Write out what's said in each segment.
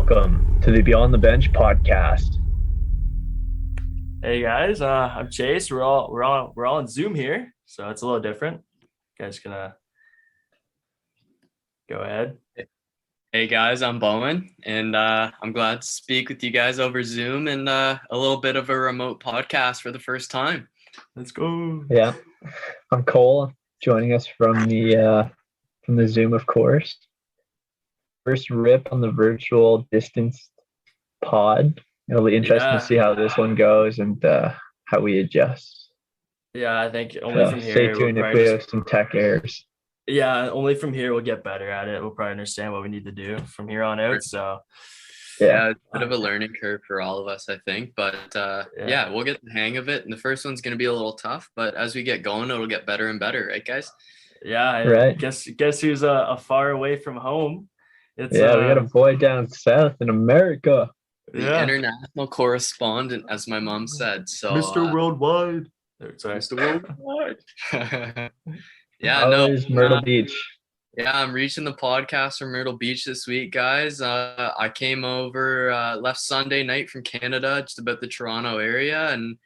Welcome to the Beyond the Bench podcast. Hey guys, I'm Chase. We're all on Zoom here, so it's a little different. You guys gonna go ahead? Hey guys, I'm Bowen, and I'm glad to speak with you guys over Zoom and a little bit of a remote podcast for the first time. Let's go. Yeah, I'm Cole, joining us from the Zoom, of course. First rip on the virtual distance pod. It'll be interesting to see how this one goes and how we adjust. Yeah, I think only from Stay here. tuned if we have some tech errors. Yeah, only from here we'll get better at it. We'll probably understand what we need to do from here on out. So yeah, it's a bit of a learning curve for all of us, I think. But yeah, we'll get the hang of it. And the first one's going to be a little tough, but as we get going, it'll get better and better, right, guys? Yeah, right. Guess who's a far away from home? We got a boy down south in America. The international correspondent, as my mom said. So Mr. Worldwide. Sorry. Mr. Worldwide. Is Myrtle Beach. Yeah, I'm reaching the podcast from Myrtle Beach this week, guys. I came over, left Sunday night from Canada, just about the Toronto area, and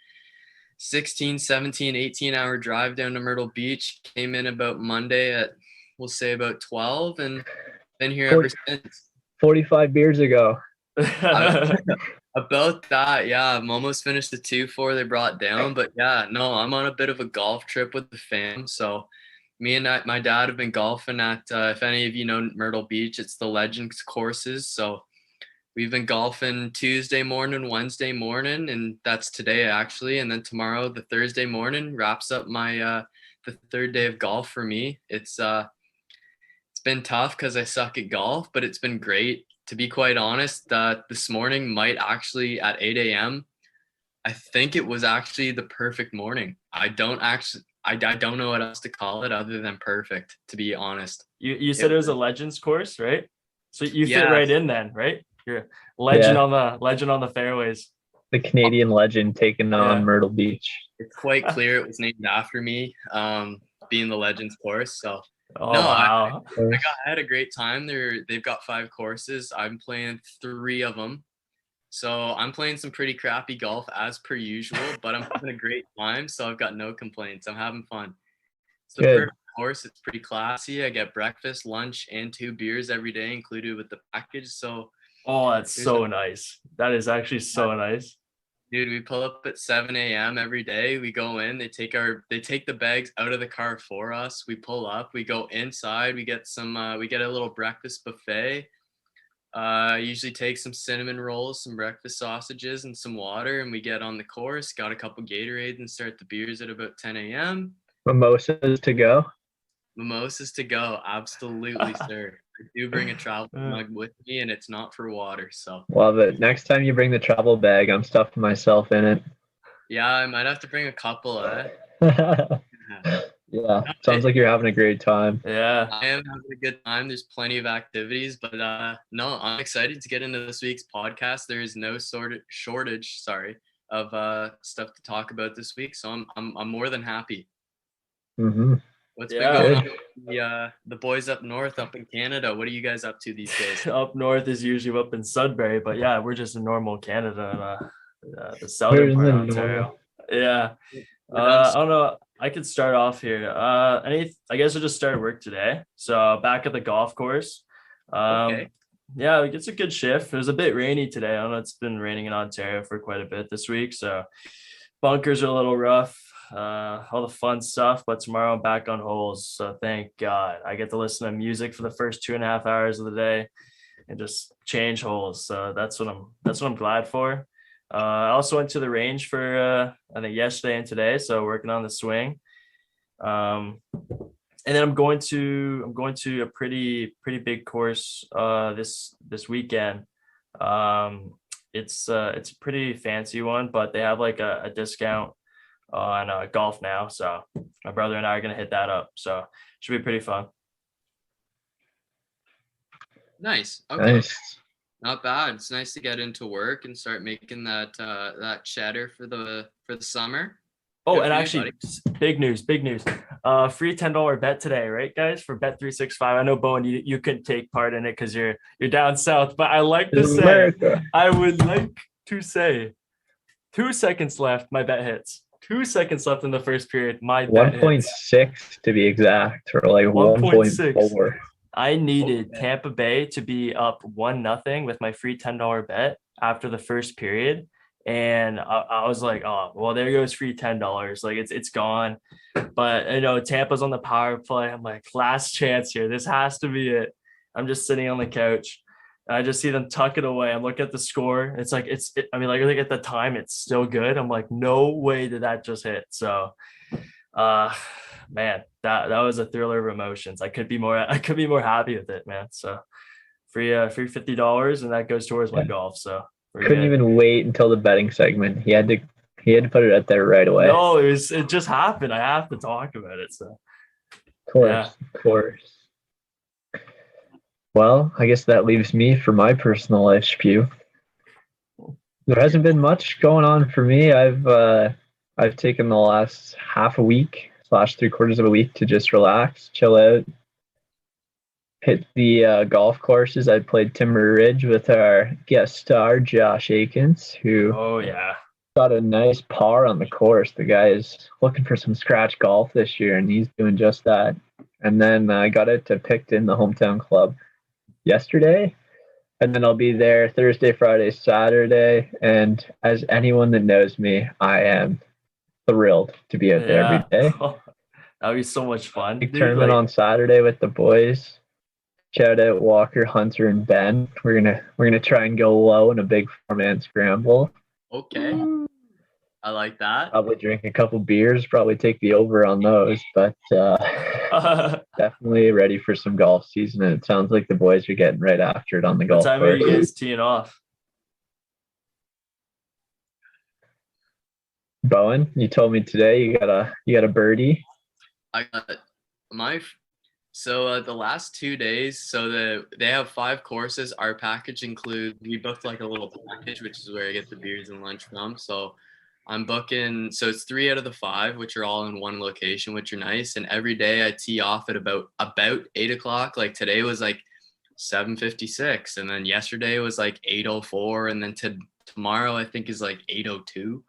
16, 17, 18-hour drive down to Myrtle Beach. Came in about Monday at, we'll say about 12, and been here ever since. 45 beers ago. About that, yeah. I'm almost finished the 2-4 they brought down, but yeah, no, I'm on a bit of a golf trip with the fam, so me and my dad have been golfing at, if any of you know Myrtle Beach, it's the Legends courses. So we've been golfing Tuesday morning, Wednesday morning, and that's today actually. And then tomorrow, the Thursday morning, wraps up my the third day of golf for me. It's been tough because I suck at golf, but it's been great. To be quite honest, this morning might actually at 8 a.m. I think it was actually the perfect morning. I don't know what else to call it other than perfect, to be honest. You said it was a Legends course, right? So you fit right in then, right? You're on the fairways. The Canadian legend taking on Myrtle Beach. It's quite clear it was named after me, being the Legends course. So wow. I had a great time. They've got 5 courses. I'm playing 3 of them. So I'm playing some pretty crappy golf as per usual, but I'm having a great time, so I've got no complaints. I'm having fun. It's the perfect course. It's pretty classy. I get breakfast, lunch, and 2 beers every day included with the package. So that's so nice. That is actually so nice. Dude, we pull up at 7 a.m. every day. We go in, they take the bags out of the car for us. We pull up, we go inside, we get a little breakfast buffet. Usually take some cinnamon rolls, some breakfast sausages, and some water, and we get on the course. Got a couple Gatorades and start the beers at about 10 a.m. Mimosas to go. Mimosas to go, absolutely, sir. I do bring a travel mug with me, and it's not for water. So love it. Next time you bring the travel bag, I'm stuffing myself in it. Yeah, I might have to bring a couple. Yeah, sounds like you're having a great time. Yeah, I am having a good time. There's plenty of activities, but no, I'm excited to get into this week's podcast. There is no shortage, of stuff to talk about this week, so I'm more than happy. Mm-hmm. What's been going on with the boys up north, up in Canada? What are you guys up to these days? Up north is usually up in Sudbury, but yeah, we're just in normal Canada and the southern part of Ontario. Yeah. I don't know. I could start off here. I guess I just started work today. So back at the golf course. Okay. Yeah, it's a good shift. It was a bit rainy today. I don't know. It's been raining in Ontario for quite a bit this week. So bunkers are a little rough. All the fun stuff, but tomorrow I'm back on holes. So thank God I get to listen to music for the first 2.5 hours of the day and just change holes. So that's what I'm glad for. I also went to the range for I think yesterday and today, so working on the swing. And then I'm going to a pretty big course this weekend. It's a pretty fancy one, but they have like a discount on golf now. So my brother and I are gonna hit that up. So should be pretty fun. Nice. Okay. Nice. Not bad. It's nice to get into work and start making that cheddar for the summer. Oh, Good and for you, actually, buddy. big news. Free $10 bet today, right, guys, for Bet365. I know, Bowen, you couldn't take part in it because you're down south, but I like to say, America. I would like to say, 2 seconds left, my bet hits. 2 seconds left in the first period, my bet hits. 1.6 to be exact, or like 1.6. 1.4. I needed Tampa Bay to be up 1-0 with my free $10 bet after the first period. And I was like, oh, well, there goes free $10. Like it's gone. But Tampa's on the power play. I'm like, last chance here. This has to be it. I'm just sitting on the couch. I just see them tuck it away. I'm looking at the score. It's like like at the time, it's still good. I'm like, no way did that just hit. So man, that was a thriller of emotions. I could be more happy with it, man. So free $50, and that goes towards my golf. So couldn't even wait until the betting segment. He had to put it out there right away. No, it just happened. I have to talk about it. So of course. Well, I guess that leaves me for my personal life spew. There hasn't been much going on for me. I've taken the last half a week / 3/4 of a week to just relax, chill out, hit the golf courses. I played Timber Ridge with our guest star, Josh Akins, who got a nice par on the course. The guy is looking for some scratch golf this year, and he's doing just that. And then I got out to Picton, the hometown club, yesterday. And then I'll be there Thursday, Friday, Saturday. And as anyone that knows me, I am thrilled to be out there every day. That would be so much fun. Big tournament on Saturday with the boys. Shout out Walker, Hunter, and Ben. We're gonna try and go low in a big 4-man scramble. Okay, I like that. Probably drink a couple beers. Probably take the over on those, but definitely ready for some golf season. And it sounds like the boys are getting right after it on the golf course. What time are you guys teeing off? Bowen, you told me today you got a birdie. I got the last 2 days. So they have 5 courses. Our package includes, we booked like a little package, which is where I get the beers and lunch from. So I'm booking. So it's 3 out of the 5, which are all in one location, which are nice. And every day I tee off at about 8:00. Like today was like 7:56, and then yesterday was like 8:04, and then tomorrow I think is like 8:02.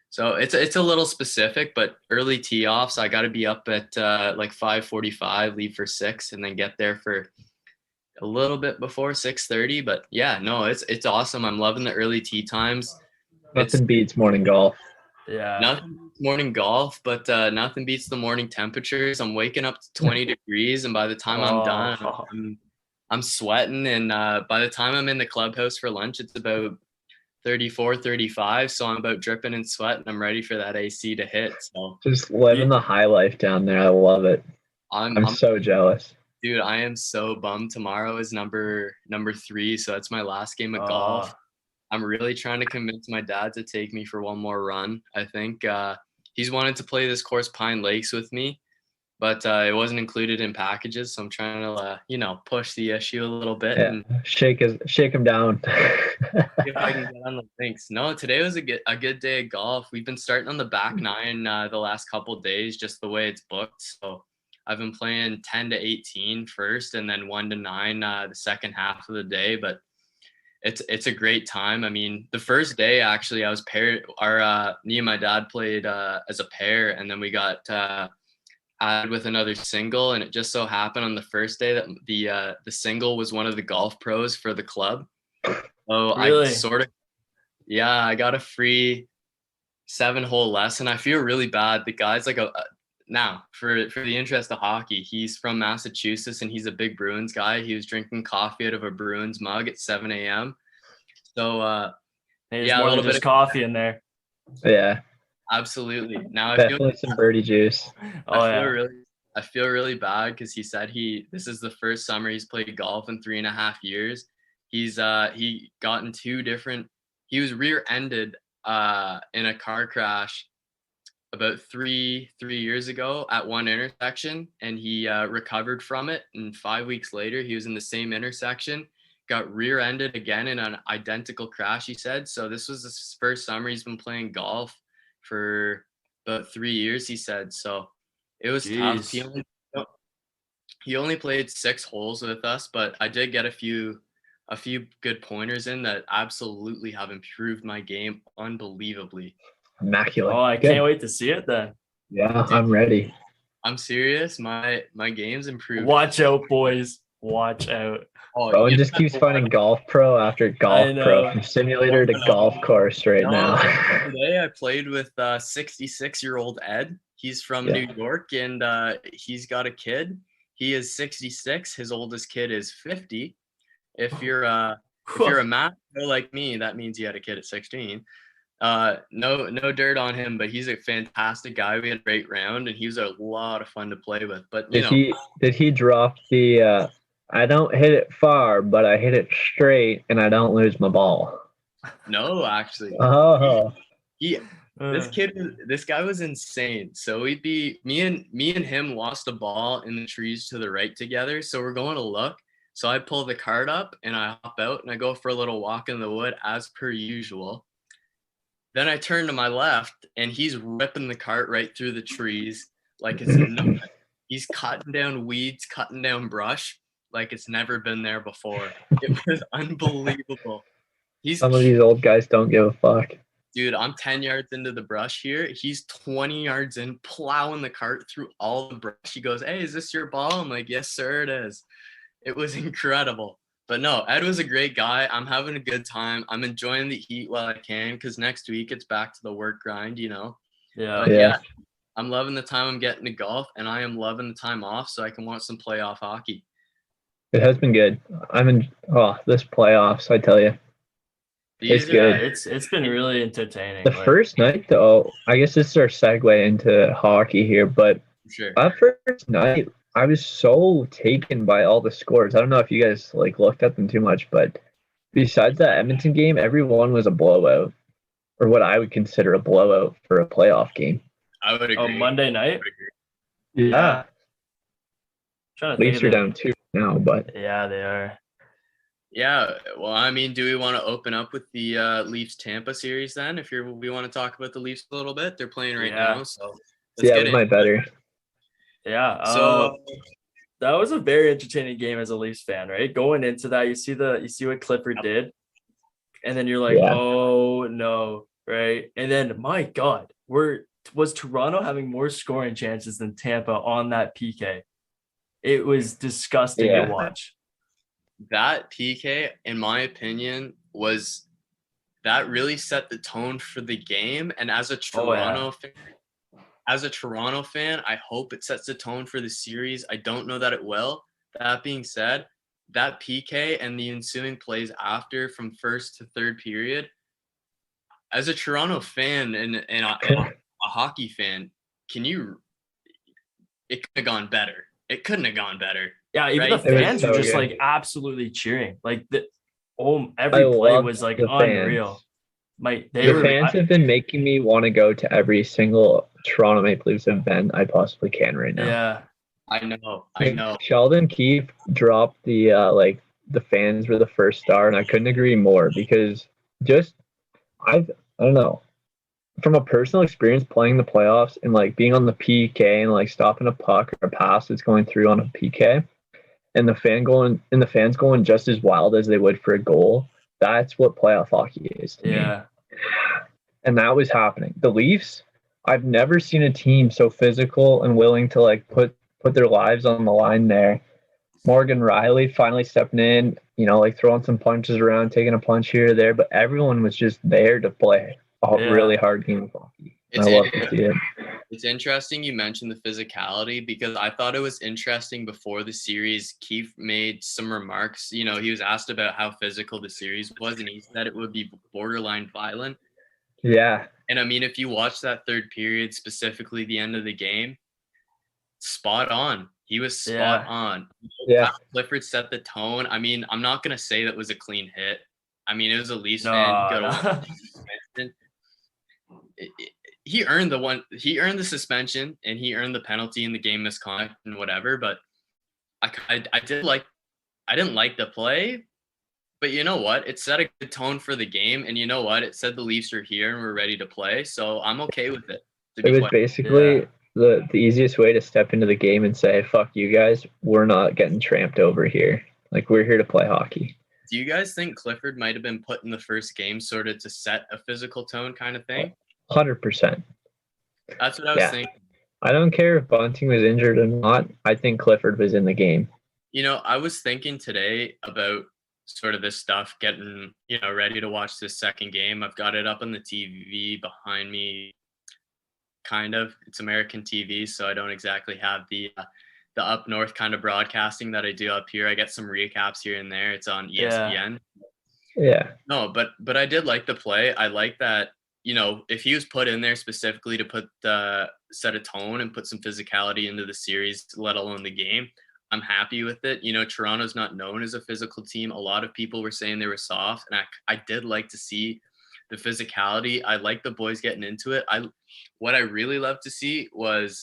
So it's a little specific, but early tee offs, I got to be up at like 5:45, leave for 6, and then get there for a little bit before 6:30. But yeah, no, it's awesome. I'm loving the early tee times. Nothing beats morning golf. Yeah. Nothing beats morning golf, but nothing beats the morning temperatures. I'm waking up to 20 degrees, and by the time I'm done, I'm sweating. And by the time I'm in the clubhouse for lunch, it's about 34, 35. So I'm about dripping in sweat, and I'm ready for that AC to hit. So just living the high life down there. I love it. I'm so jealous. Dude, I am so bummed. Tomorrow is number 3. So that's my last game of golf. I'm really trying to convince my dad to take me for one more run. I think he's wanted to play this course Pine Lakes with me, but it wasn't included in packages. So I'm trying to, push the issue a little bit and shake him down. See if I can get on the links. No, today was a good day of golf. We've been starting on the back 9 the last couple of days, just the way it's booked. So I've been playing 10 to 18 first, and then 1 to 9 the second half of the day. But it's a great time. I mean, the first day actually I was paired. Me and my dad played as a pair, and then we got added with another single, and it just so happened on the first day that the single was one of the golf pros for the club. So really? I got a free 7-hole lesson. I feel really bad. The guy's like now for the interest of hockey, he's from Massachusetts, and he's a big Bruins guy. He was drinking coffee out of a Bruins mug at 7 a.m. So there's more than just coffee in there. Yeah, absolutely. Now definitely some birdie juice. I feel really bad because he said this is the first summer he's played golf in 3.5 years. He got in 2 different. He was rear-ended in a car crash about three years ago at one intersection, and he recovered from it. And 5 weeks later, he was in the same intersection, got rear-ended again in an identical crash, he said. So this was his first summer he's been playing golf for about 3 years, he said. So it was tough. Jeez. He only played 6 holes with us, but I did get a few good pointers in that absolutely have improved my game unbelievably. Immaculate. Oh, I Good. can't wait to see it then. Yeah, I'm ready. I'm serious. My game's improved. Watch out, boys. Watch out. Oh, Bowen yeah. just keeps finding golf pro after golf pro, from simulator to golf course right now. Today I played with 66-year-old Ed. He's from New York, and he's got a kid. He is 66. His oldest kid is 50. If you're a math pro like me, that means you had a kid at 16. No dirt on him, but he's a fantastic guy. We had a great round, and he was a lot of fun to play with. But did he drop the I don't hit it far, but I hit it straight and I don't lose my ball? No, actually. Oh. This guy was insane. So we'd be me and him lost a ball in the trees to the right together. So we're going to look. So I pull the cart up and I hop out and I go for a little walk in the wood as per usual. Then I turn to my left and he's ripping the cart right through the trees like it's nothing. He's cutting down weeds, cutting down brush like it's never been there before. It was unbelievable. Some of these old guys don't give a fuck. Dude, I'm 10 yards into the brush here. He's 20 yards in, plowing the cart through all the brush. He goes, "Hey, is this your ball?" I'm like, "Yes, sir, it is." It was incredible. But no, Ed was a great guy. I'm having a good time. I'm enjoying the heat while I can because next week it's back to the work grind, you know? Yeah. I'm loving the time I'm getting to golf, and I am loving the time off so I can watch some playoff hockey. It has been good. This playoffs, I tell you. It's good. It's been really entertaining. The first night, though, I guess this is our segue into hockey here, but sure. That first night, I was so taken by all the scores. I don't know if you guys looked at them too much, but besides that Edmonton game, everyone was a blowout, or what I would consider a blowout for a playoff game. I would agree. Oh, Monday night? Yeah. Leafs are down 2 now, but yeah, they are. Yeah, well, I mean, do we want to open up with the Leafs Tampa series then? If we want to talk about the Leafs a little bit, they're playing right now, so we might better. Yeah. So that was a very entertaining game as a Leafs fan, right? Going into that, you see what Clifford did, and then you're like, oh no, right? And then my God, was Toronto having more scoring chances than Tampa on that PK? It was disgusting to watch. That PK, in my opinion, that really set the tone for the game. And as a Toronto fan, I hope it sets the tone for the series. I don't know that it will. That being said, that PK and the ensuing plays after from first to third period, as a Toronto fan and a hockey fan, it could have gone better. It couldn't have gone better. Yeah, even the fans were just absolutely cheering. Every play was unreal. The fans have been making me want to go to every single Toronto Maple Leafs event I possibly can right now. Yeah, I know. Sheldon Keefe dropped the the fans were the first star, and I couldn't agree more because I don't know. From a personal experience playing the playoffs and being on the PK and stopping a puck or a pass that's going through on a PK, and the fans going just as wild as they would for a goal. That's what playoff hockey is to me. And that was happening. The Leafs, I've never seen a team so physical and willing to put their lives on the line there. Morgan Riley finally stepping in, throwing some punches around, taking a punch here or there, but everyone was just there to play a really hard game of hockey. I love to see it. It's interesting you mentioned the physicality because I thought it was interesting before the series. Keefe made some remarks. He was asked about how physical the series was, and he said it would be borderline violent. Yeah. And I mean, if you watch that third period, specifically the end of the game, spot on. He was spot on. Yeah. Clifford set the tone. I mean, I'm not going to say that was a clean hit. I mean, it was a Leafs fan. He earned the suspension and he earned the penalty in the game misconduct and whatever, but I didn't like the play, but you know what? It set a good tone for the game, and you know what? It said the Leafs are here and we're ready to play, so I'm okay with it. It was basically the easiest way to step into the game and say, fuck you guys, we're not getting tramped over here. Like, we're here to play hockey. Do you guys think Clifford might have been put in the first game sort of to set a physical tone kind of thing? 100%. That's what I was thinking. I don't care if Bunting was injured or not. I think Clifford was in the game. You know, I was thinking today about sort of this stuff, getting, ready to watch this second game. I've got it up on the TV behind me, kind of. It's American TV, so I don't exactly have the up north kind of broadcasting that I do up here. I get some recaps here and there. It's on ESPN. Yeah. No, but I did like the play. I like that, if he was put in there specifically to set a tone and put some physicality into the series, let alone the game, I'm happy with it. Toronto's not known as a physical team. A lot of people were saying they were soft, and I did like to see the physicality. I like the boys getting into it. What I really loved to see was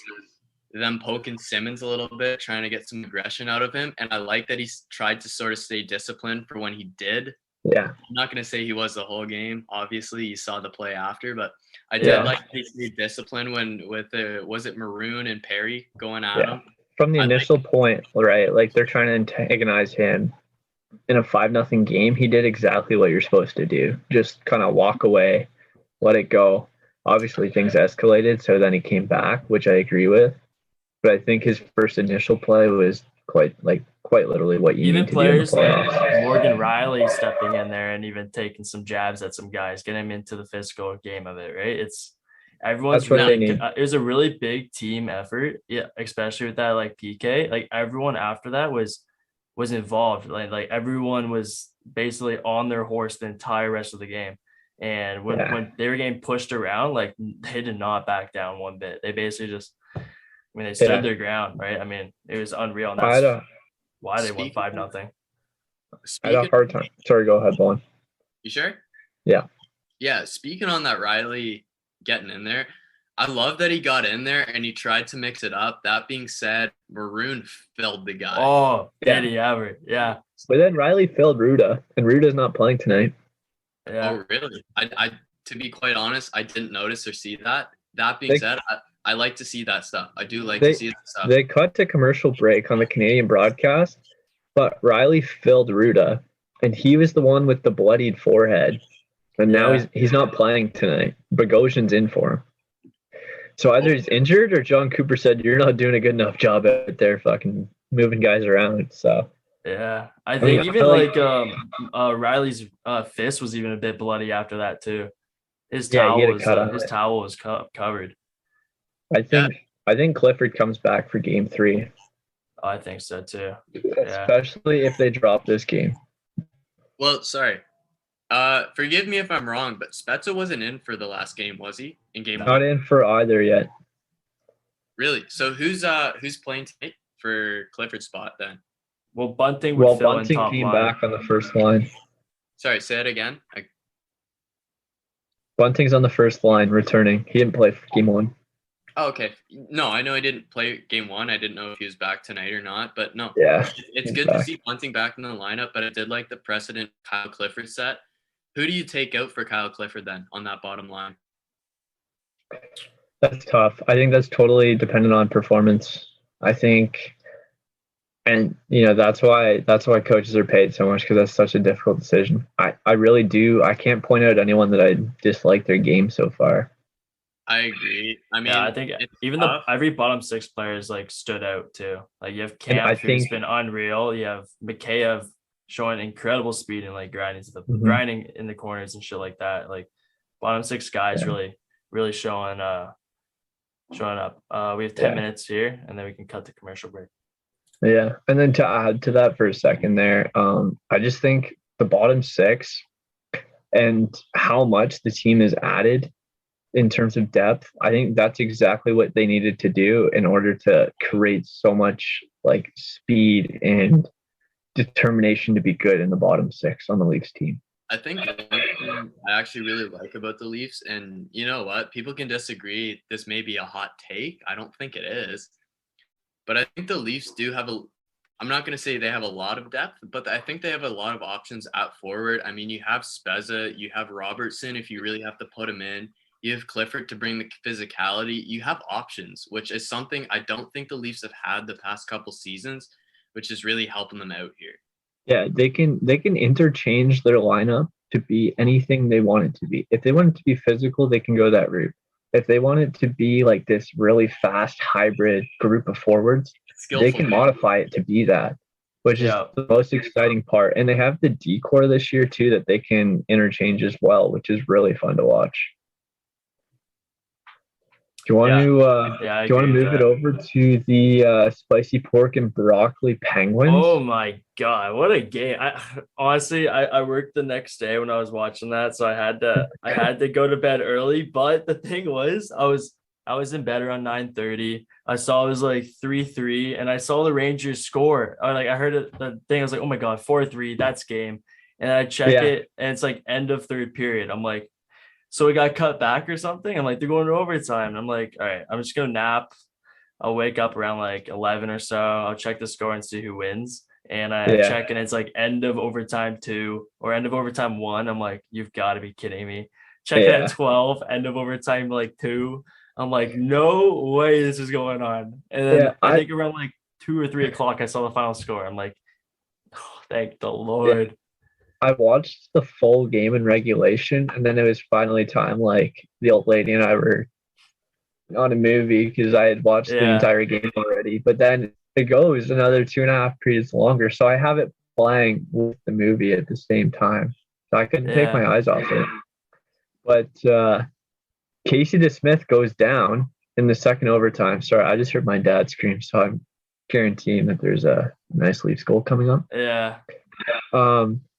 them poking Simmons a little bit, trying to get some aggression out of him. And I like that he tried to sort of stay disciplined for when he did. Yeah. I'm not going to say he was the whole game. Obviously, you saw the play after, but I did like that he stayed disciplined was it Maroon and Perry going at him? From the initial point, right? Like, they're trying to antagonize him in a 5-0 game. He did exactly what you're supposed to do. Just kind of walk away, let it go. Obviously, things escalated, so then he came back, which I agree with. But I think his first initial play was quite literally what you need to do in the playoffs. Like Morgan Riley stepping in there and even taking some jabs at some guys, getting him into the physical game of it, right? Everyone's really it was a really big team effort, especially with that like PK. Like, everyone after that was involved. Like everyone was basically on their horse the entire rest of the game. And when they were getting pushed around, like, they did not back down one bit. They basically just, they stood their ground, right? I mean, it was unreal. And that's why they won 5-0. I had a hard time. Sorry, go ahead, Bowen. You sure? Yeah. Yeah. Speaking on that Riley getting in there, I love that he got in there and he tried to mix it up. That being said, Maroon filled the guy. Oh, did he ever? Yeah. But then Riley filled Ruda, and Ruda's not playing tonight. Yeah. Oh, really? I to be quite honest, I didn't notice or see that. That being said, I like to see that stuff. I do like to see that stuff. They cut to commercial break on the Canadian broadcast, but Riley filled Ruda, and he was the one with the bloodied forehead. And now he's not playing tonight. Bogosian's in for him. So either he's injured or John Cooper said, you're not doing a good enough job out there fucking moving guys around. So yeah, I think Riley's fist was even a bit bloody after that too. His towel was covered. I think Clifford comes back for game 3. I think so too. Especially if they drop this game. Well, sorry. Forgive me if I'm wrong, but Spezza wasn't in for the last game, was he? In game 1? Not in for either yet. Really? So who's playing tonight for Clifford's spot then? Well, Bunting would fill in top came line. Back on the first line. Sorry, say it again. Bunting's on the first line, returning. He didn't play for game 1. Oh, okay. No, I know he didn't play game 1. I didn't know if he was back tonight or not, but no. Yeah. It's good to see Bunting back in the lineup, but I did like the precedent Kyle Clifford set. Who do you take out for Kyle Clifford then on that bottom line? That's tough. I think that's totally dependent on performance. I think, and that's why coaches are paid so much, because that's such a difficult decision. I really do. I can't point out anyone that I dislike their game so far. I agree. I mean, I think even every bottom 6 players like stood out too. Like, you have Camp, who's been unreal. You have Mikheyev showing incredible speed and like grinding in the corners and shit like that. Like, bottom 6 guys really showing up. We have 10 minutes here, and then we can cut to commercial break. Yeah, and then to add to that for a second there, I just think the bottom 6 and how much the team has added in terms of depth, I think that's exactly what they needed to do in order to create so much like speed and determination to be good in the bottom 6 on the Leafs team. I think one thing I actually really like about the Leafs, and you know what, people can disagree, this may be a hot take, I don't think it is, but I think the Leafs do have I'm not going to say they have a lot of depth, but I think they have a lot of options at forward. I mean, you have Spezza, you have Robertson if you really have to put him in, you have Clifford to bring the physicality. You have options, which is something I don't think the Leafs have had the past couple seasons, which is really helping them out here. Yeah, they can interchange their lineup to be anything they want it to be. If they want it to be physical, they can go that route. If they want it to be like this really fast hybrid group of forwards, they can modify it to be that, which is the most exciting part. And they have the decor this year too that they can interchange as well, which is really fun to watch. Do you want to move it over to the spicy pork and broccoli Penguins? Oh my god, what a game! I worked the next day when I was watching that, so I had to go to bed early. But the thing was, I was in bed around 9:30. I saw it was like 3-3, and I saw the Rangers score. I heard the thing. I was like, oh my god, 4-3, that's game. And I check it, and it's like end of third period. I'm like, so it got cut back or something. I'm like, they're going to overtime. And I'm like, all right, I'm just gonna nap. I'll wake up around like 11 or so. I'll check the score and see who wins. And I check, and it's like end of overtime 2 or end of overtime 1. I'm like, you've got to be kidding me. Check it at 12, end of overtime like 2. I'm like, no way this is going on. And then I think around like 2 or 3 o'clock, I saw the final score. I'm like, oh, thank the Lord. Yeah. I watched the full game in regulation, and then it was finally time. Like the old lady and I were on a movie because I had watched the entire game already. But then it goes another 2.5 periods longer, so I have it playing with the movie at the same time, so I couldn't take my eyes off it. But Casey DeSmith goes down in the second overtime. Sorry, I just heard my dad scream, so I'm guaranteeing that there's a nice Leafs goal coming up. Yeah.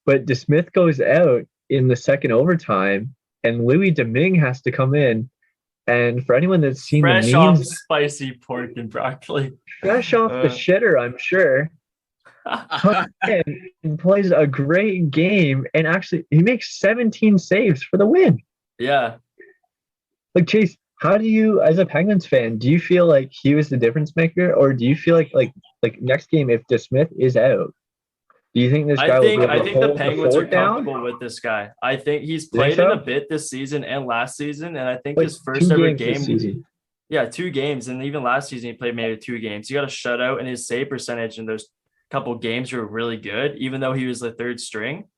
But DeSmith goes out in the second overtime, and Louis Domingue has to come in. And for anyone that's seen fresh the memes, off spicy pork and broccoli, fresh off the shitter, I'm sure, and plays a great game. And actually, he makes 17 saves for the win. Yeah. Like, Chase, how do you, as a Penguins fan, do you feel like he was the difference maker, or do you feel like next game if DeSmith is out, do you think this guy will be able to hold the fort down? I think the Penguins are comfortable with this guy. I think he's played in a bit this season and last season, and I think his first ever game. Yeah, 2 games, and even last season he played maybe 2 games. He got a shutout, and his save percentage in those couple games were really good, even though he was the third string.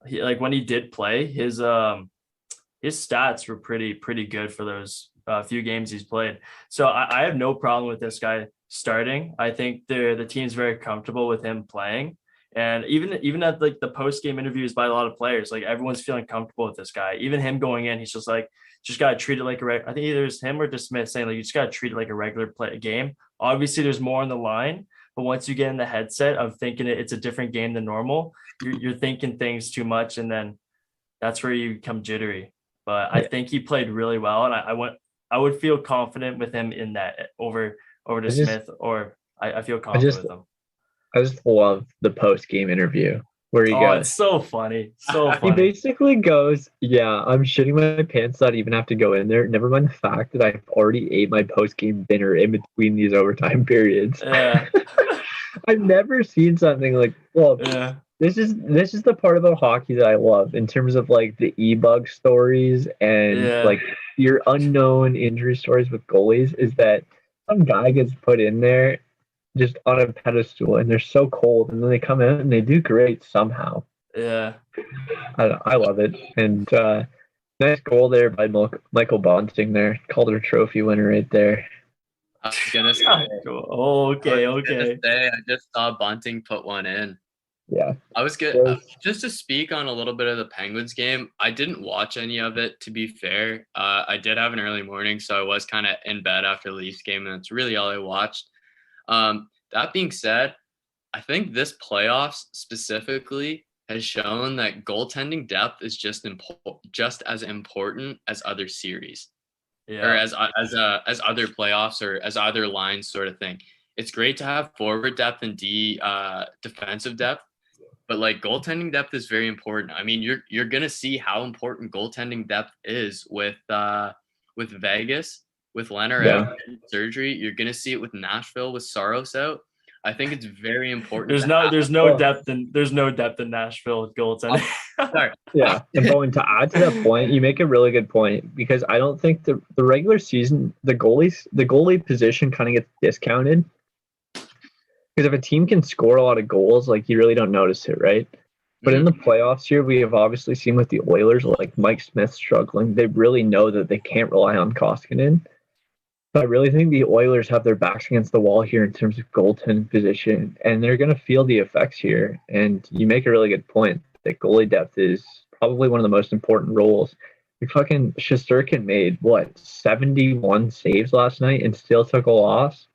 When he did play, his stats were pretty good for those few games he's played. So I have no problem with this guy starting. I think the team's very comfortable with him playing. And even at like the post-game interviews by a lot of players, like everyone's feeling comfortable with this guy. Even him going in, he's just like, just got to treat it like I think either it was him or DeSmith saying like, you just got to treat it like a regular game. Obviously there's more on the line, but once you get in the headset of thinking it's a different game than normal, you're thinking things too much. And then that's where you become jittery. But I think he played really well. And I would feel confident with him in that over DeSmith, or I feel confident with him. I just love the post-game interview where he goes. It's so funny. So funny. He basically goes, yeah, I'm shitting my pants that I even have to go in there. Never mind the fact that I've already ate my post-game dinner in between these overtime periods. Yeah. I've never seen something like, this is the part about hockey that I love in terms of like the e-bug stories and like your unknown injury stories with goalies, is that some guy gets put in there just on a pedestal and they're so cold, and then they come out and they do great somehow. Yeah. I love it. And nice goal there by Michael Bunting there. Calder Trophy winner right there. I was gonna say, okay. I just saw Bunting put one in. Yeah. I was good. Just to speak on a little bit of the Penguins game, I didn't watch any of it, to be fair. I did have an early morning, so I was kind of in bed after the Leafs game, and that's really all I watched. That being said, I think this playoffs specifically has shown that goaltending depth is just as important as other series, or as other playoffs, or as other lines sort of thing. It's great to have forward depth and defensive depth, but like goaltending depth is very important. I mean, you're gonna see how important goaltending depth is with Vegas. With Leonard out in surgery, you're going to see it with Nashville with Saros out. I think it's very important. There's no depth in Nashville with goaltending. Sorry. Yeah, and Bowen, to add to that point, you make a really good point, because I don't think the regular season, the goalie position kind of gets discounted, because if a team can score a lot of goals, like, you really don't notice it, right? But in the playoffs here, we have obviously seen with the Oilers, like Mike Smith struggling. They really know that they can't rely on Koskinen. But I really think the Oilers have their backs against the wall here in terms of goaltending position, and they're going to feel the effects here. And you make a really good point that goalie depth is probably one of the most important roles. You fucking Shesterkin made 71 saves last night and still took a loss.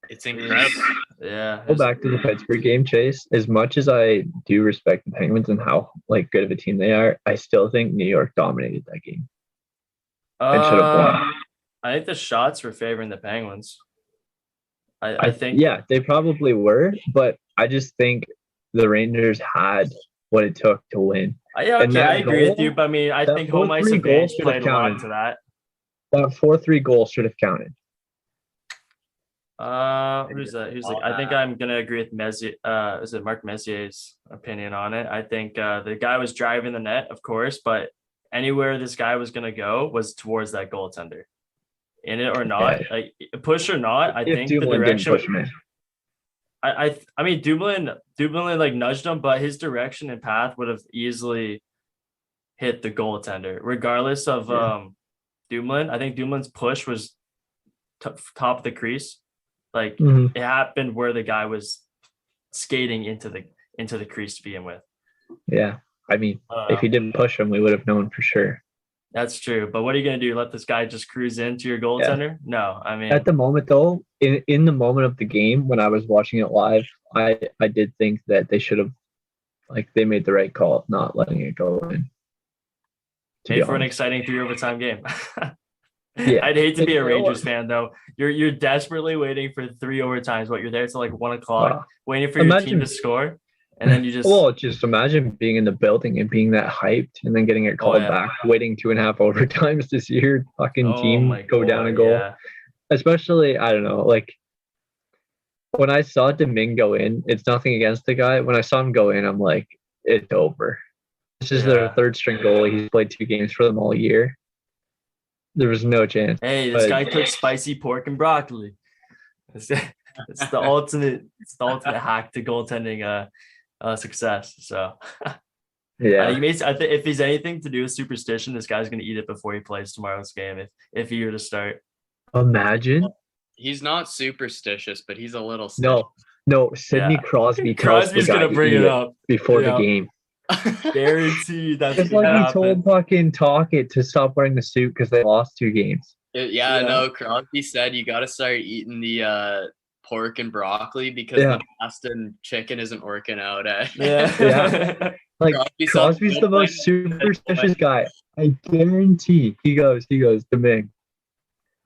It's incredible. Yeah. Go back to the Pittsburgh game, Chase. As much as I do respect the Penguins and how good of a team they are, I still think New York dominated that game and should have won. I think the shots were favoring the Penguins. I think. Yeah, they probably were, but I just think the Rangers had what it took to win. I agree with you, but I mean, I think home ice advantage played a lot to that. That 4-3 goal should have counted. Who's that? I think I'm gonna agree with Messier. Is it Mark Messier's opinion on it? I think the guy was driving the net, of course, but anywhere this guy was gonna go was towards that goaltender. In it or not, like push or not, I think the direction. I mean Dumoulin like nudged him, but his direction and path would have easily hit the goaltender, regardless of Dumoulin. I think Dumoulin's push was top of the crease. Like it happened where the guy was skating into the crease to begin with. Yeah, I mean, if he didn't push him, we would have known for sure. That's true, but what are you gonna do? Let this guy just cruise into your goaltender? Yeah. No, I mean, at the moment though, in the moment of the game when I was watching it live, I did think that they should have, they made the right call of not letting it go in. Made for an exciting 3 overtime game. Yeah, I'd hate to be a Rangers fan though. You're desperately waiting for 3 overtimes. You're there till 1:00, waiting for your team to score. And then you just imagine being in the building and being that hyped and then getting it called back, waiting 2.5 overtimes to see your fucking team go down a goal. Yeah. Especially, I don't know, when I saw Domingue go in, it's nothing against the guy. When I saw him go in, I'm like, it's over. This is their third string goalie. He's played 2 games for them all year. There was no chance. Hey, this guy took spicy pork and broccoli. It's the ultimate hack to goaltending success. So yeah, if he's anything to do with superstition, this guy's gonna eat it before he plays tomorrow's game. If he were to start, imagine. He's not superstitious, but he's a little. No. Sidney Crosby. Crosby's gonna bring it up before the game. Guaranteed. That's just like he told fucking Talkett to stop wearing the suit because they lost 2 games. No. Crosby said you got to start eating the pork and broccoli because the pasta and chicken isn't working out. Yeah. Crosby's the most superstitious guy. I guarantee. He goes, Domingue,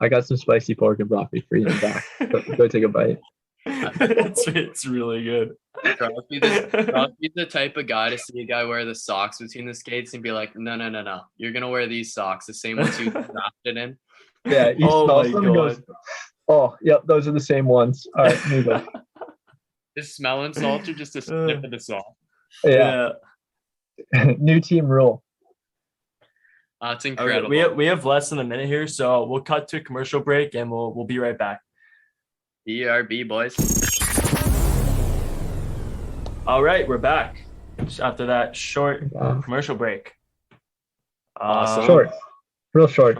I got some spicy pork and broccoli for you in the back. Go take a bite. It's really good. Crosby's the type of guy to see a guy wear the socks between the skates and be like, no. You're going to wear these socks, the same ones you drafted in. Yeah, he smells them and goes, oh, yep, those are the same ones. All right, move on. Is smelling salt or just a sniff of the salt? Yeah. New team rule. It's incredible. We have less than a minute here, so we'll cut to a commercial break and we'll be right back. ERB, boys. All right, we're back after that short commercial break. Short. Real short.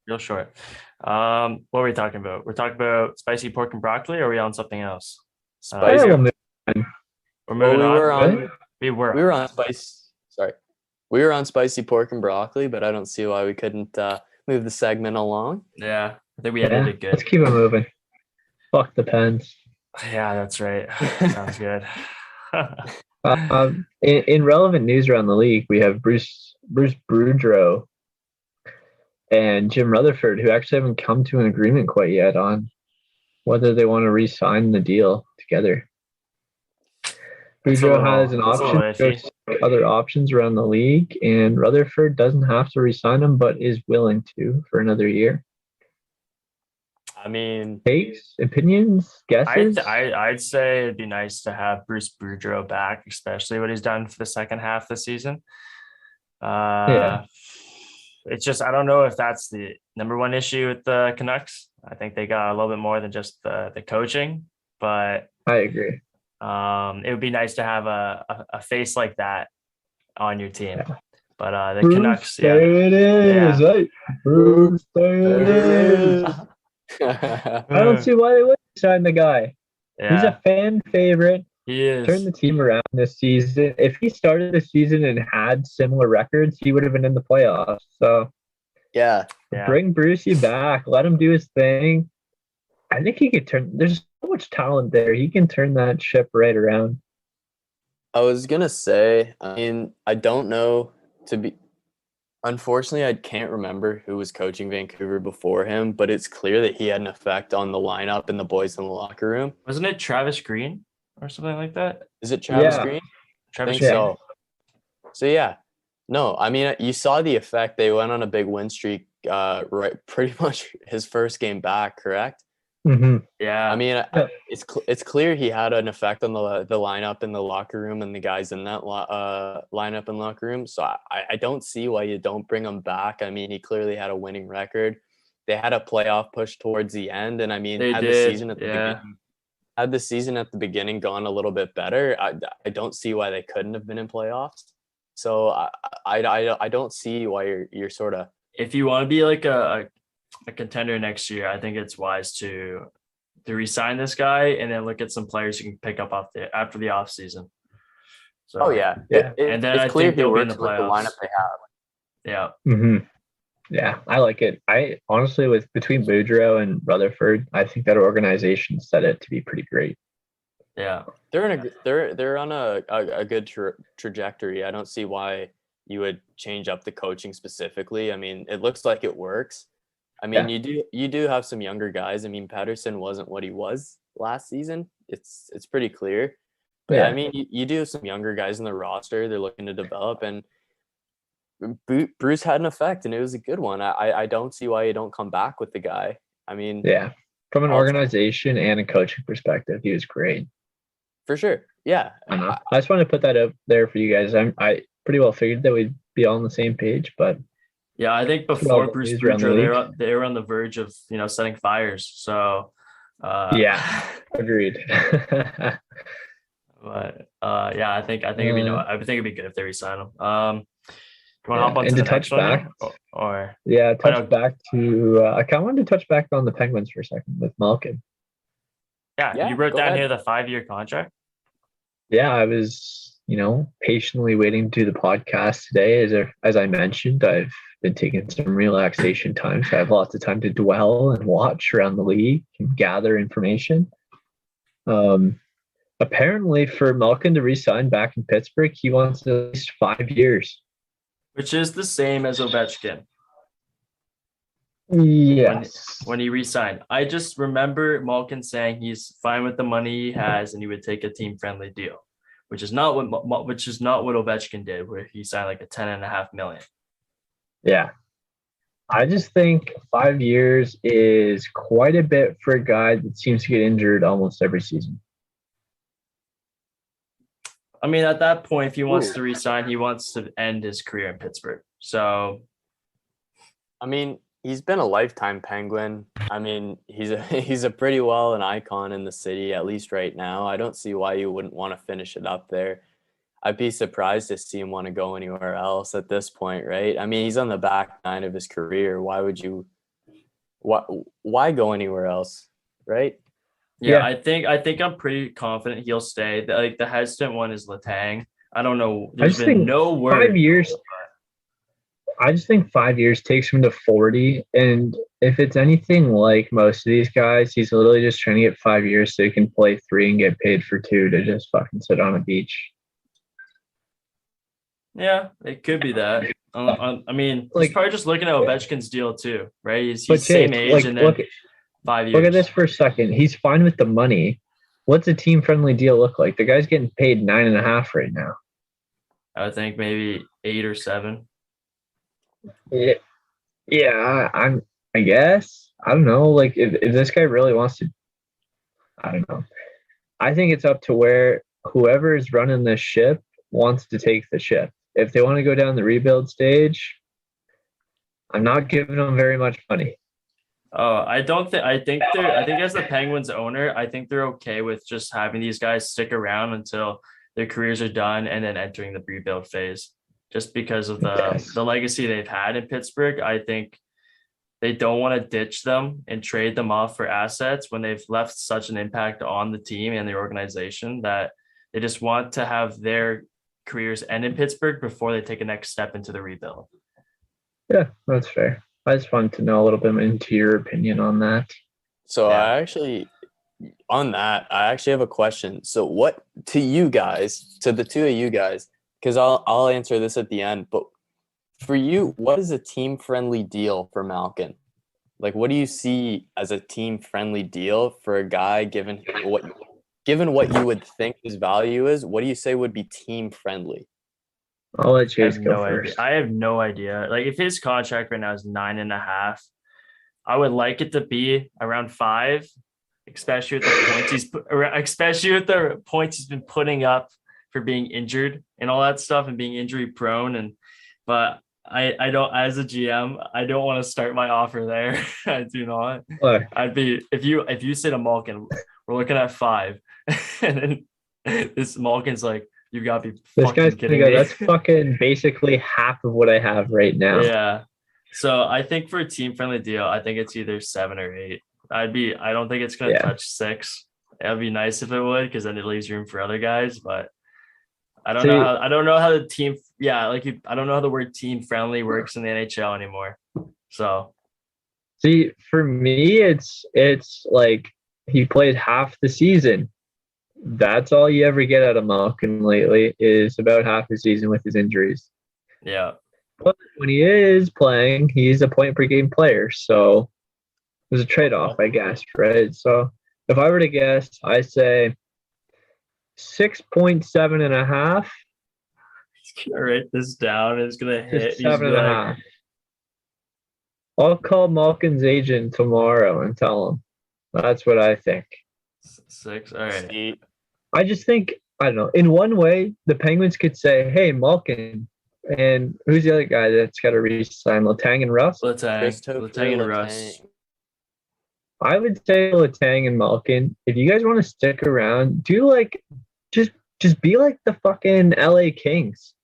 Real short. What were we talking about? We're talking about spicy pork and broccoli, or are we on something else? Spicy. We're moving on. We were on spice. Sorry. We were on spicy pork and broccoli, but I don't see why we couldn't move the segment along. Yeah, I think we edited it good. Let's keep it moving. Fuck the Pens. Yeah, that's right. Sounds good. In relevant news around the league, we have Bruce Boudreau and Jim Rutherford, who actually haven't come to an agreement quite yet on whether they want to re-sign the deal together. Boudreau has an option to go to other options around the league, and Rutherford doesn't have to re-sign him, but is willing to for another year. I mean, Takes, opinions, guesses? I'd say it'd be nice to have Bruce Boudreau back, especially what he's done for the second half of the season. Yeah. It's just I don't know if that's the number one issue with the Canucks. I think they got a little bit more than just the coaching, but I agree. it would be nice to have a face like that on your team. Yeah. But the Bruce, Canucks, there it is. Yeah. Hey, Bruce, there it is. I don't see why they wouldn't sign the guy. Yeah, He's a fan favorite. he is. Turned the team around this season. If he started the season and had similar records, he would have been in the playoffs. So yeah. bring Brucey back. Let him do his thing. I think he could turn. There's so much talent there. He can turn that ship right around. I was gonna say, I mean, I don't know unfortunately, I can't remember who was coaching Vancouver before him, but it's clear that he had an effect on the lineup and the boys in the locker room. Wasn't it Travis Green or something like that? Is it Travis Yeah. Green? Travis I Green. think so. So yeah, no, I mean, you saw the effect. They went on a big win streak, right? Pretty much his first game back, correct? Mm-hmm. Yeah. I mean, it's clear he had an effect on the lineup in the locker room and the guys in that lineup and locker room. So I don't see why you don't bring him back. I mean, he clearly had a winning record. They had a playoff push towards the end, and I mean, They had did, the season at the yeah. beginning. Had the season at the beginning gone a little bit better, I don't see why they couldn't have been in playoffs. So I don't see why you're sort of. If you want to be like a contender next year, I think it's wise to re-sign this guy and then look at some players you can pick up after the off season. So Oh yeah. And then it's I clear think they'll he be in works the with the playoffs. lineup they have. Yeah. Mm-hmm. Yeah, I like it. I honestly, with between Boudreau and Rutherford, I think that organization set it to be pretty great. Yeah. They're on a good trajectory. I don't see why you would change up the coaching specifically. I mean, it looks like it works. I mean, you do have some younger guys. I mean, Patterson wasn't what he was last season. It's pretty clear. But Yeah. I mean, you do have some younger guys in the roster. They're looking to develop, and Bruce had an effect, and it was a good one. I don't see why you don't come back with the guy. I mean, Yeah, from an organization and a coaching perspective, he was great. For sure. Yeah. I just wanted to put that up there for you guys. I pretty well figured that we'd be all on the same page, but yeah, I think before Bruce Boudreau, they were on the verge of setting fires. So yeah, agreed. But yeah, I think it'd be good if they resign him. You want to hop on to the next one? Or touch back to I kind of wanted to touch back on the Penguins for a second with Malkin. Yeah, you wrote down here the 5-year contract. Yeah, I was, patiently waiting to do the podcast today. As I mentioned, I've been taking some relaxation time, so I have lots of time to dwell and watch around the league and gather information. Apparently, for Malkin to re-sign back in Pittsburgh, he wants at least 5 years. Which is the same as Ovechkin. Yes. When he re-signed. I just remember Malkin saying he's fine with the money he has and he would take a team-friendly deal, which is not what Ovechkin did, where he signed like a $10.5 million. Yeah. I just think 5 years is quite a bit for a guy that seems to get injured almost every season. I mean, at that point, if he wants to resign, he wants to end his career in Pittsburgh. So, I mean, he's been a lifetime Penguin. I mean, he's a pretty well an icon in the city, at least right now. I don't see why you wouldn't want to finish it up there. I'd be surprised to see him want to go anywhere else at this point, right? I mean, he's on the back nine of his career. Why would you? Why go anywhere else, right? Yeah, I think I'm pretty confident he'll stay. The hesitant one is Letang. I don't know. There's been no word. 5 years. I just think 5 years takes him to 40. And if it's anything like most of these guys, he's literally just trying to get 5 years so he can play 3 and get paid for 2 to just fucking sit on a beach. Yeah, it could be that. I mean, he's probably just looking at Ovechkin's deal too, right? He's same age and then 5 years. Look at this for a second. He's fine with the money. What's a team-friendly deal look like? The guy's getting paid 9.5 right now. I would think maybe 8 or 7. Yeah, I guess. I don't know. Like, if this guy really wants to, I don't know. I think it's up to where whoever is running this ship wants to take the ship. If they want to go down the rebuild stage, I'm not giving them very much money. Oh, I don't think. I think as the Penguins owner, I think they're okay with just having these guys stick around until their careers are done and then entering the rebuild phase. Just because of the legacy they've had in Pittsburgh, I think they don't want to ditch them and trade them off for assets when they've left such an impact on the team and the organization that they just want to have their careers end in Pittsburgh before they take a next step into the rebuild. Yeah, that's fair. I just wanted to know a little bit into your opinion on that. So Yeah. on that, I actually have a question. So what to you guys, to the two of you guys, because I'll answer this at the end, but for you, what is a team-friendly deal for Malkin? Like, what do you see as a team-friendly deal for a guy given what you would think his value is? What do you say would be team-friendly? I'll let I Chase have go no first. idea. I have no idea. Like if his contract right now is 9.5, I would like it to be around 5, especially with the points he's been putting up for being injured and all that stuff and being injury prone. But I don't, as a GM, I don't want to start my offer there. I do not. Look, I'd be if you say to Malkin, we're looking at 5, and then this Malkin's like, you gotta be this fucking guy's kidding gonna go, me. that's fucking basically half of what I have right now. Yeah. So I think for a team friendly deal, I think it's either 7 or 8. I don't think it's gonna touch 6. It'd be nice if it would, because then it leaves room for other guys. But I don't know how the team. Yeah, I don't know how the word team friendly works in the NHL anymore. So See, for me, it's like he played half the season. That's all you ever get out of Malkin lately is about half the season with his injuries. yeah, But when he is playing, he's a point per game player. So there's a trade-off, I guess, right? So if I were to guess, I say 6.7.5. he's gonna write this down. It's gonna hit. Just 7.5. I'll call Malkin's agent tomorrow and tell him. That's what I think. 6. All right. I just think, I don't know, in one way, the Penguins could say, hey, Malkin, and who's the other guy that's got to re-sign? Letang and Russ? Letang and Russ. I would say Letang and Malkin, if you guys want to stick around, do like, just be like the fucking LA Kings.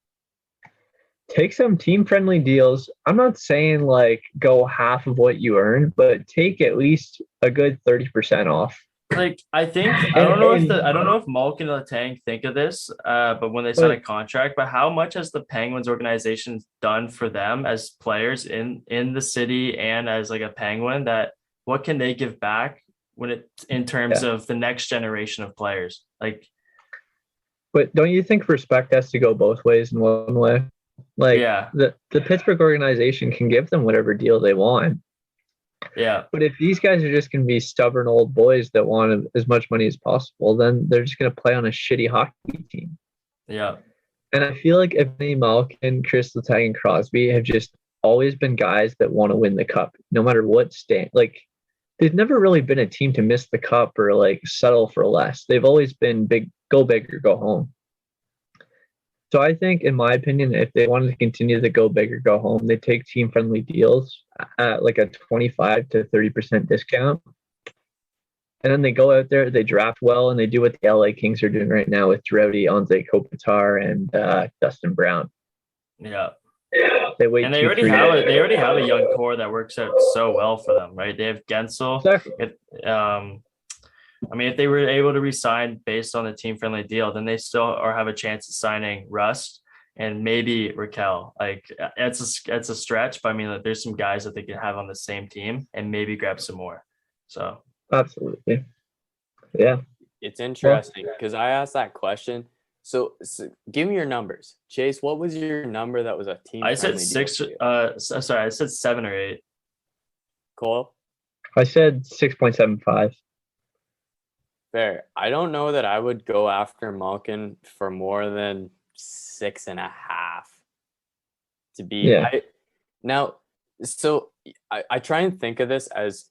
Take some team-friendly deals. I'm not saying like go half of what you earn, but take at least a good 30% off. Like I don't know if Malkin and Letang think of this, but when they sign a contract, but how much has the Penguins organization done for them as players in the city and as like a Penguin, that what can they give back in terms of the next generation of players? Like, but don't you think respect has to go both ways in one way? Like the Pittsburgh organization can give them whatever deal they want. Yeah. But if these guys are just going to be stubborn old boys that want as much money as possible, then they're just going to play on a shitty hockey team. Yeah. And I feel like Evgeny Malkin, Chris Letang, and Crosby have just always been guys that want to win the cup, no matter what state. Like, they've never really been a team to miss the cup or like settle for less. They've always been go big or go home. So I think, in my opinion, if they wanted to continue the go big or go home, they take team-friendly deals at like a 25 to 30% discount. And then they go out there, they draft well, and they do what the LA Kings are doing right now with Girardi, Anze Kopitar, and Dustin Brown. Yeah. They wait. And they already have a young core that works out so well for them, right? They have Gensel. Exactly. If they were able to resign based on the team-friendly deal, then they still have a chance of signing Rust and maybe Raquel. Like it's a stretch, but I mean, like, there's some guys that they can have on the same team and maybe grab some more. So absolutely, yeah. It's interesting because I asked that question. So give me your numbers, Chase. What was your number that was a team? I said 6. I said 7 or 8. Cole. I said 6.75. Fair. I don't know that I would go after Malkin for more than 6.5 to be. Yeah. Now, So I try and think of this as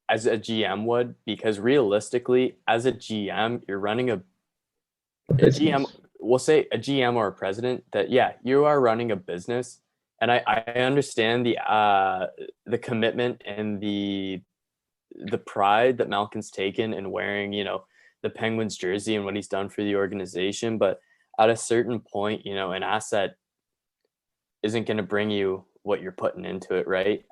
a GM would, because realistically, as a GM, you're running a GM, we'll say a GM or a president, that you are running a business. And I understand the commitment and the pride that Malkin's taken in wearing, the Penguins jersey and what he's done for the organization. But at a certain point, an asset isn't going to bring you what you're putting into it, right?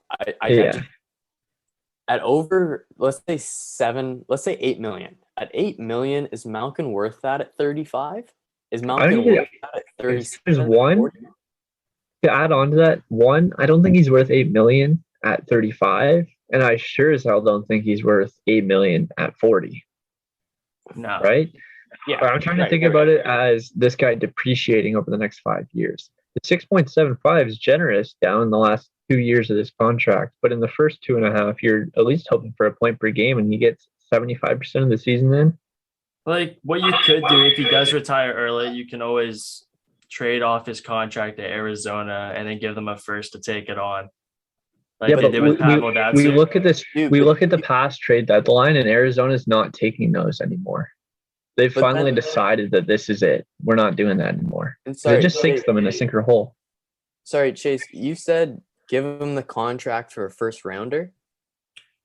At over, let's say 8 million. At 8 million, is Malkin worth that at 35? Is Malkin worth that at 36? There's one to add on to that. One, I don't think he's worth 8 million at 35, and I sure as hell don't think he's worth 8 million at 40. No. Right? Yeah. But I'm trying to think about it as this guy depreciating over the next 5 years. The 6.75 is generous down the last 2 years of this contract, but in the first 2.5, you're at least hoping for a point per game, and he gets 75% of the season in. Like, what you could do if he does retire early, you can always trade off his contract to Arizona and then give them a first to take it on. Like they did with Pavel Datsyuk. We look at this. We look at the past trade deadline, and Arizona's not taking those anymore. They've finally decided that this is it. We're not doing that anymore. It just sinks them in a sinker hole. Sorry, Chase. You said give him the contract for a first rounder.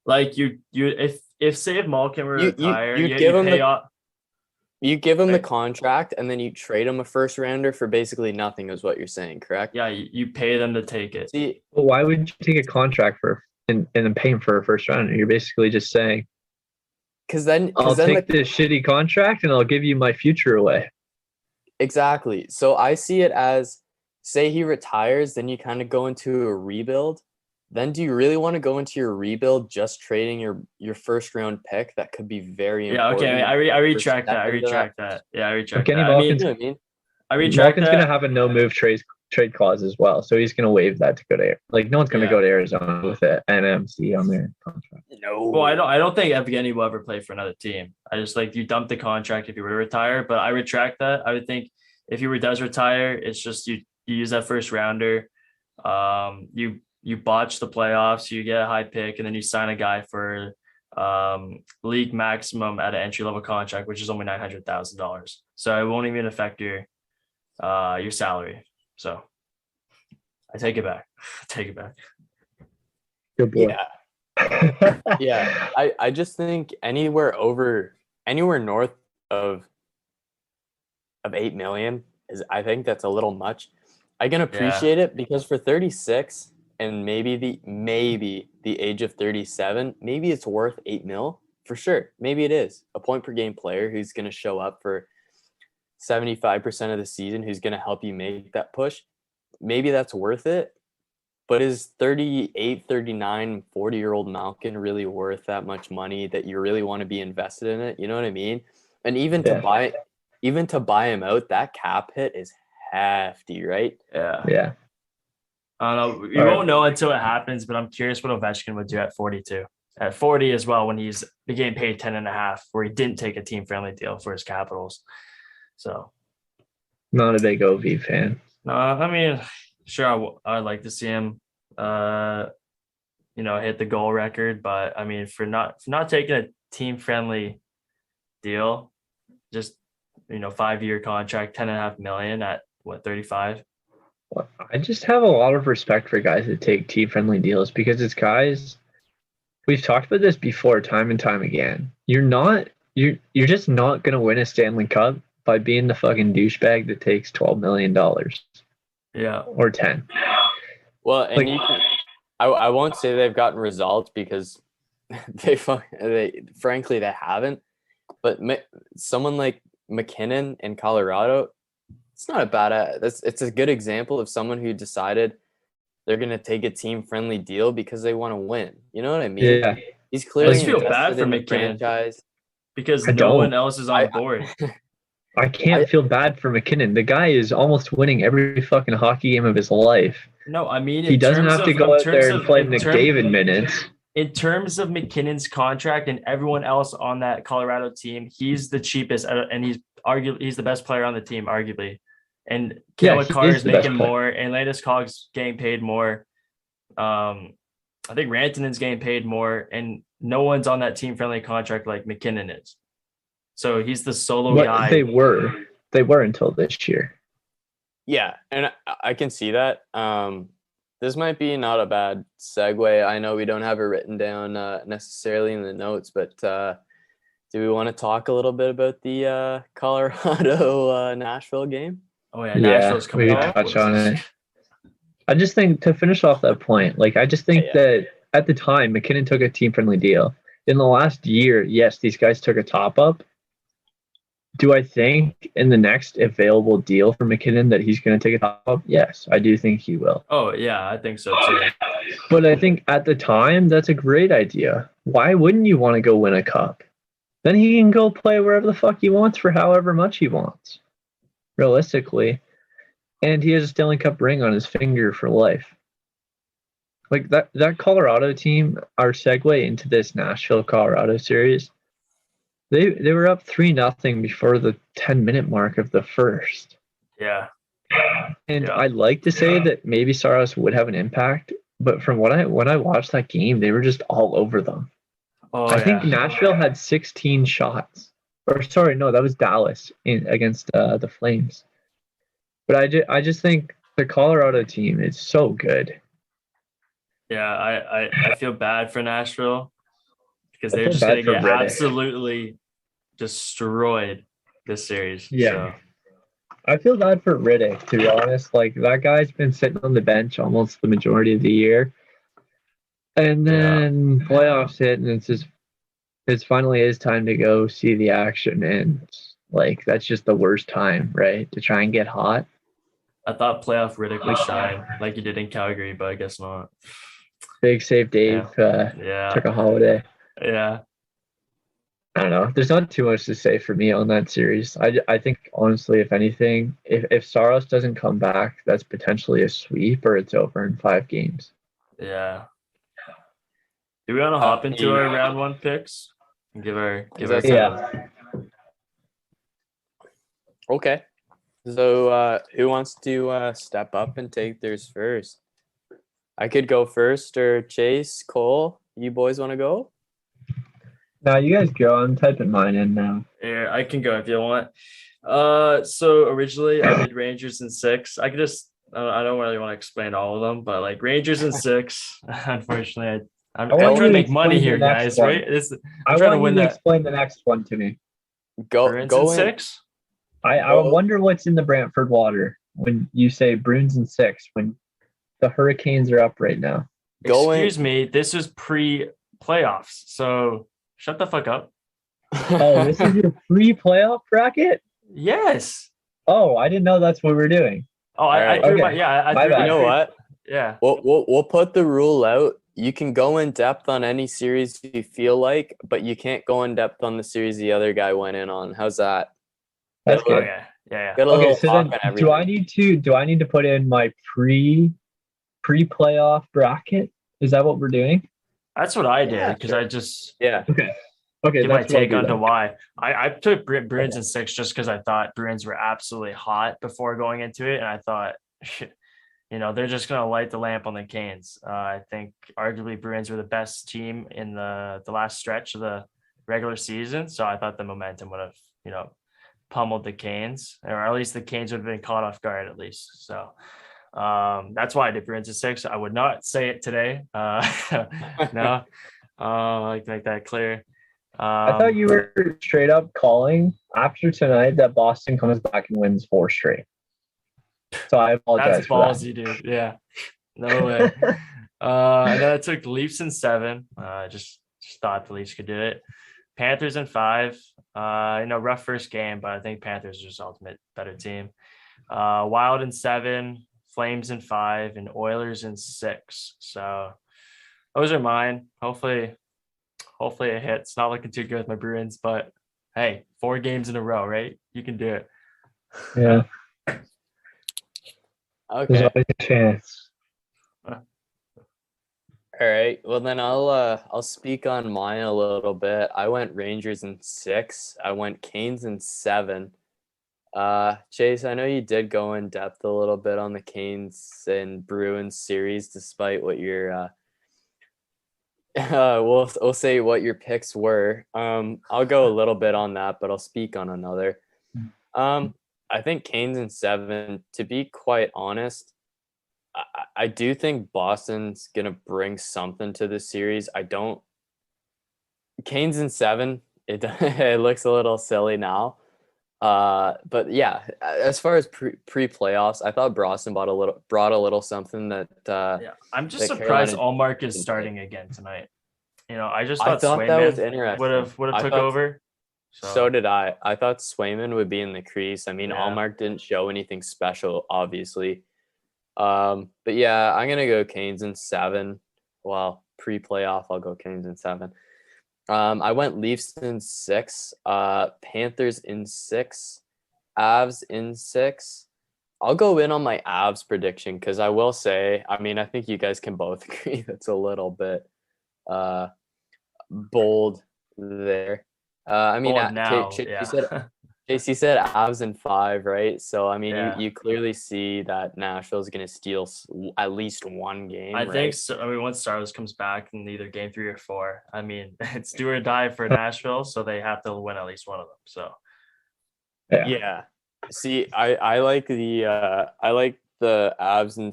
Like if Malkin were retired, you give him the contract, and then you trade him a first rounder for basically nothing, is what you're saying, correct? Yeah, you pay them to take it. See, well, why would you take a contract and then pay him for a first rounder? You're basically just saying, I'll take this shitty contract and I'll give you my future away. Exactly. So I see it as, say he retires, then you kind of go into a rebuild. Then do you really want to go into your rebuild just trading your first round pick? That could be very important. Yeah, okay. I retract that. Yeah, I retract that. I retract Malkin's going to have a no move trade clause as well. So he's going to waive that to go to, like, no one's going to go to Arizona with an NMC on their contract. No. Well, I don't think Evgeny will ever play for another team. I just, like, you dump the contract if you were to retire, but I retract that. I would think if he does retire, it's just you use that first rounder. You botch the playoffs, you get a high pick, and then you sign a guy for league maximum at an entry level contract, which is only $900,000. So it won't even affect your salary. So I take it back. Good boy. Yeah. Yeah. I just think anywhere north of 8 million I think that's a little much. I can appreciate it because for 36 and maybe the age of 37, maybe it's worth 8 mil for sure. Maybe it is a point per game player who's going to show up for 75% of the season, who's going to help you make that push. Maybe that's worth it. But is 38, 39, 40-year-old Malkin really worth that much money that you really want to be invested in it? You know what I mean? And even to buy him out, that cap hit is hefty, right? Yeah. I don't know. We won't know until it happens, but I'm curious what Ovechkin would do at 42. At 40 as well, when he's getting paid 10.5, where he didn't take a team-friendly deal for his Capitals. So, not a big OV fan. No, I mean, sure, I'd like to see him, hit the goal record. But I mean, for not taking a team-friendly deal, just 5-year contract, $10.5 million at what, 35. I just have a lot of respect for guys that take team-friendly deals because it's guys. We've talked about this before, time and time again. You're just not gonna win a Stanley Cup by being the fucking douchebag that takes $12 million. Yeah. Or 10. Well, and I won't say they've gotten results because they frankly they haven't. But someone like McKinnon in Colorado, it's not a bad. It's a good example of someone who decided they're going to take a team-friendly deal because they want to win. You know what I mean? Yeah. He's clearly I feel bad for McKinnon franchise because no one else is on board. I can't feel bad for McKinnon. The guy is almost winning every fucking hockey game of his life. No, I mean, he doesn't have to go out there and play McDavid minutes. In terms of McKinnon's contract and everyone else on that Colorado team, he's the cheapest, and he's the best player on the team, arguably. And Cale Makar is making more, and Landis Cog's getting paid more. I think Rantanen's getting paid more, and no one's on that team-friendly contract like McKinnon is. So he's the solo guy. They were until this year. Yeah, and I can see that. This might be not a bad segue. I know we don't have it written down necessarily in the notes, but do we want to talk a little bit about the Colorado Nashville game? Oh yeah, Nashville's coming we off. touch on it. I just think to finish off that point, like I just think that at the time McKinnon took a team-friendly deal. In the last year, yes, these guys took a top-up. Do I think in the next available deal for McKinnon that he's going to take a top-up? Yes, I do think he will. Oh yeah, I think so too. But I think at the time, that's a great idea. Why wouldn't you want to go win a cup? Then he can go play wherever the fuck he wants for however much he wants, realistically. And he has a Stanley Cup ring on his finger for life. Like that Colorado team, our segue into this Nashville-Colorado series, they were up 3-0 before the 10-minute mark of the first. Yeah. And I'd like to say that maybe Saros would have an impact, but from when I watched that game, they were just all over them. I think Nashville had 16 shots. Or sorry, no, that was Dallas against the Flames. But I just think the Colorado team is so good. Yeah, I feel bad for Nashville because they're just going to get absolutely destroyed this series. Yeah. So. I feel bad for Riddick, to be honest. Like, that guy's been sitting on the bench almost the majority of the year. And then playoffs hit, and it's finally his time to go see the action. And, like, that's just the worst time, right? To try and get hot. I thought playoff Riddick would shine like he did in Calgary, but I guess not. Big save Dave took a holiday. Yeah. I don't know. There's not too much to say for me on that series. I think, honestly, if anything, if Saros doesn't come back, that's potentially a sweep or it's over in 5 games. Yeah. Do we want to hop into our round 1 picks and give our Okay. So who wants to step up and take theirs first? I could go first, or Chase, Cole, you boys want to go? No, you guys go. I'm typing mine in now. Yeah, I can go if you want. So originally I did Rangers in 6. I don't really want to explain all of them, but like Rangers in 6. Unfortunately, I'm trying to make money here, guys. One. Right? I'm trying to win that. Explain the next one to me. Go in 6. I wonder what's in the Brantford water when you say Bruins in 6 when the Hurricanes are up right now. Excuse me, this is pre-playoffs, so shut the fuck up. Oh, this is your pre-playoff bracket? Yes. Oh, I didn't know that's what we're doing. Oh, I threw my you know what? Yeah. We'll put the rule out. You can go in depth on any series you feel like, but you can't go in depth on the series the other guy went in on. How's that? That's good. Yeah. Okay, so then do I need to put in my pre-playoff bracket? Is that what we're doing? That's what I did because I just Okay. Give my take onto why I took Bruins in 6 just because I thought Bruins were absolutely hot before going into it, and I thought, they're just gonna light the lamp on the Canes. I think arguably Bruins were the best team in the last stretch of the regular season, so I thought the momentum would have pummeled the Canes, or at least the Canes would have been caught off guard at least. So that's why I did Bruins in 6. I would not say it today. No, I like to make that clear. I thought you were straight up calling after tonight that Boston comes back and wins 4 straight. So I apologize. That's ballsy, dude. Yeah, no way. And then I took Leafs in 7. Just thought the Leafs could do it. Panthers in 5. Rough first game, but I think Panthers are just ultimate better team. Wild in 7, Flames in 5, and Oilers in 6. So those are mine. Hopefully it hits. Not looking too good with my Bruins, but hey, 4 games in a row, right? You can do it. Yeah. Okay. There's always a chance. All right. Well, then I'll speak on mine a little bit. I went Rangers in 6. I went Canes in 7. Chase, I know you did go in depth a little bit on the Canes and Bruins series, despite what your we'll say what your picks were. I'll go a little bit on that, but I'll speak on another. I think Canes in 7. To be quite honest, I do think Boston's gonna bring something to the series. Canes in 7. It it looks a little silly now. But yeah, as far as pre playoffs, I thought Boston brought a little something that. Yeah, I'm just that surprised Carolina Allmark is didn't starting again tonight. I just I thought thought that was Swayman interesting. would have I took thought- over. So did I. I thought Swayman would be in the crease. I mean, Yeah. Allmark didn't show anything special, obviously. But yeah, I'm gonna go Canes in 7. Well, pre-playoff, I'll go Canes in 7. I went Leafs in 6. Panthers in 6. Avs in 6. I'll go in on my Avs prediction because I will say, I mean, I think you guys can both agree that's a little bit bold there. I mean, Bold now, Chase, yeah. you said Avs in 5, right? So I mean, Yeah. you clearly see that Nashville's going to steal at least one game. I right? think so. I mean, once Stars comes back in either game 3 or 4, I mean, it's do or die for Nashville, so they have to win at least one of them. So Yeah. See, I like the Avs in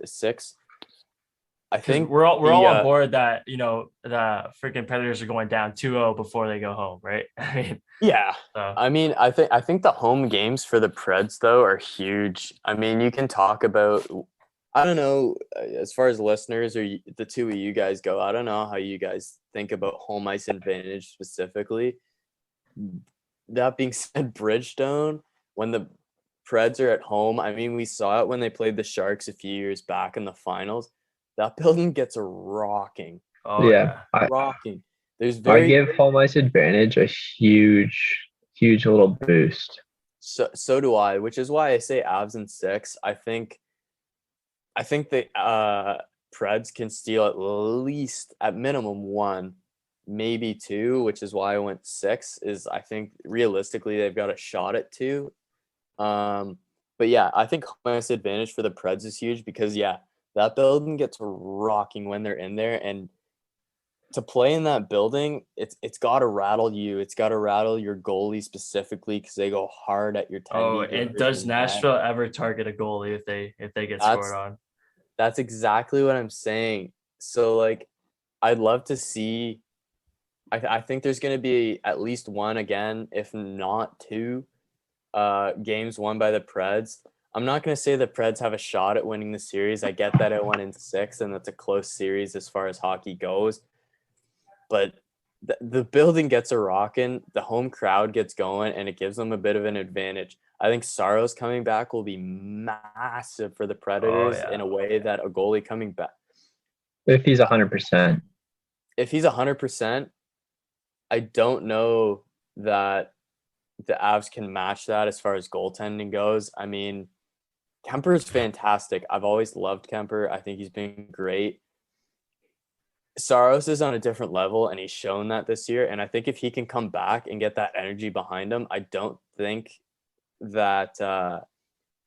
6. I think we're all on board that the freaking Predators are going down 2-0 before they go home, right? I mean, yeah. so. I mean, I think the home games for the Preds though are huge. I mean, you can talk about. I don't know, as far as listeners or the two of you guys go. I don't know how you guys think about home ice advantage specifically. That being said, Bridgestone, when the Preds are at home, I mean, we saw it when they played the Sharks a few years back in the finals. That building gets a rocking. Oh yeah. Rocking. I give home ice advantage a huge little boost. So do I, which is why I say Avs in 6. I think the Preds can steal at least at minimum 1, maybe 2, which is why I went 6. Is I think realistically they've got a shot at 2. But yeah, I think home ice advantage for the Preds is huge because that building gets rocking when they're in there, and to play in that building, it's got to rattle you. It's got to rattle your goalie specifically because they go hard at your 10. Oh, and does Nashville ever target a goalie if they get scored on? That's exactly what I'm saying. So like, I'd love to see. I think there's going to be at least 1 again, if not 2, games won by the Preds. I'm not going to say the Preds have a shot at winning the series. I get that it won in 6, and that's a close series as far as hockey goes. But the building gets a rocking, the home crowd gets going, and it gives them a bit of an advantage. I think Saros coming back will be massive for the Predators in a way that a goalie coming back. If he's 100%. If he's 100%, I don't know that the Avs can match that as far as goaltending goes. I mean, Kemper's fantastic. I've always loved Kemper. I think he's been great. Saros is on a different level, and he's shown that this year. And I think if he can come back and get that energy behind him, I don't think that that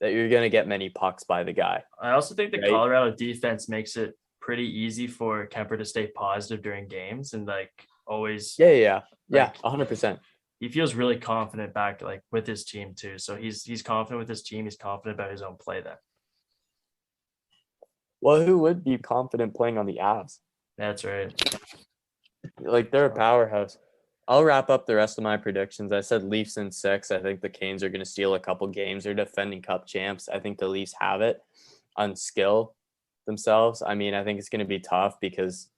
you're going to get many pucks by the guy. I also think the Colorado defense makes it pretty easy for Kemper to stay positive during games and like always. Yeah, 100%. He feels really confident back like with his team too. So he's confident with his team. He's confident about his own play then. Well, who would be confident playing on the Avs? That's right. Like, they're a powerhouse. I'll wrap up the rest of my predictions. I said Leafs in 6. I think the Canes are going to steal a couple games. They're defending cup champs. I think the Leafs have it on skill themselves. I mean, I think it's going to be tough because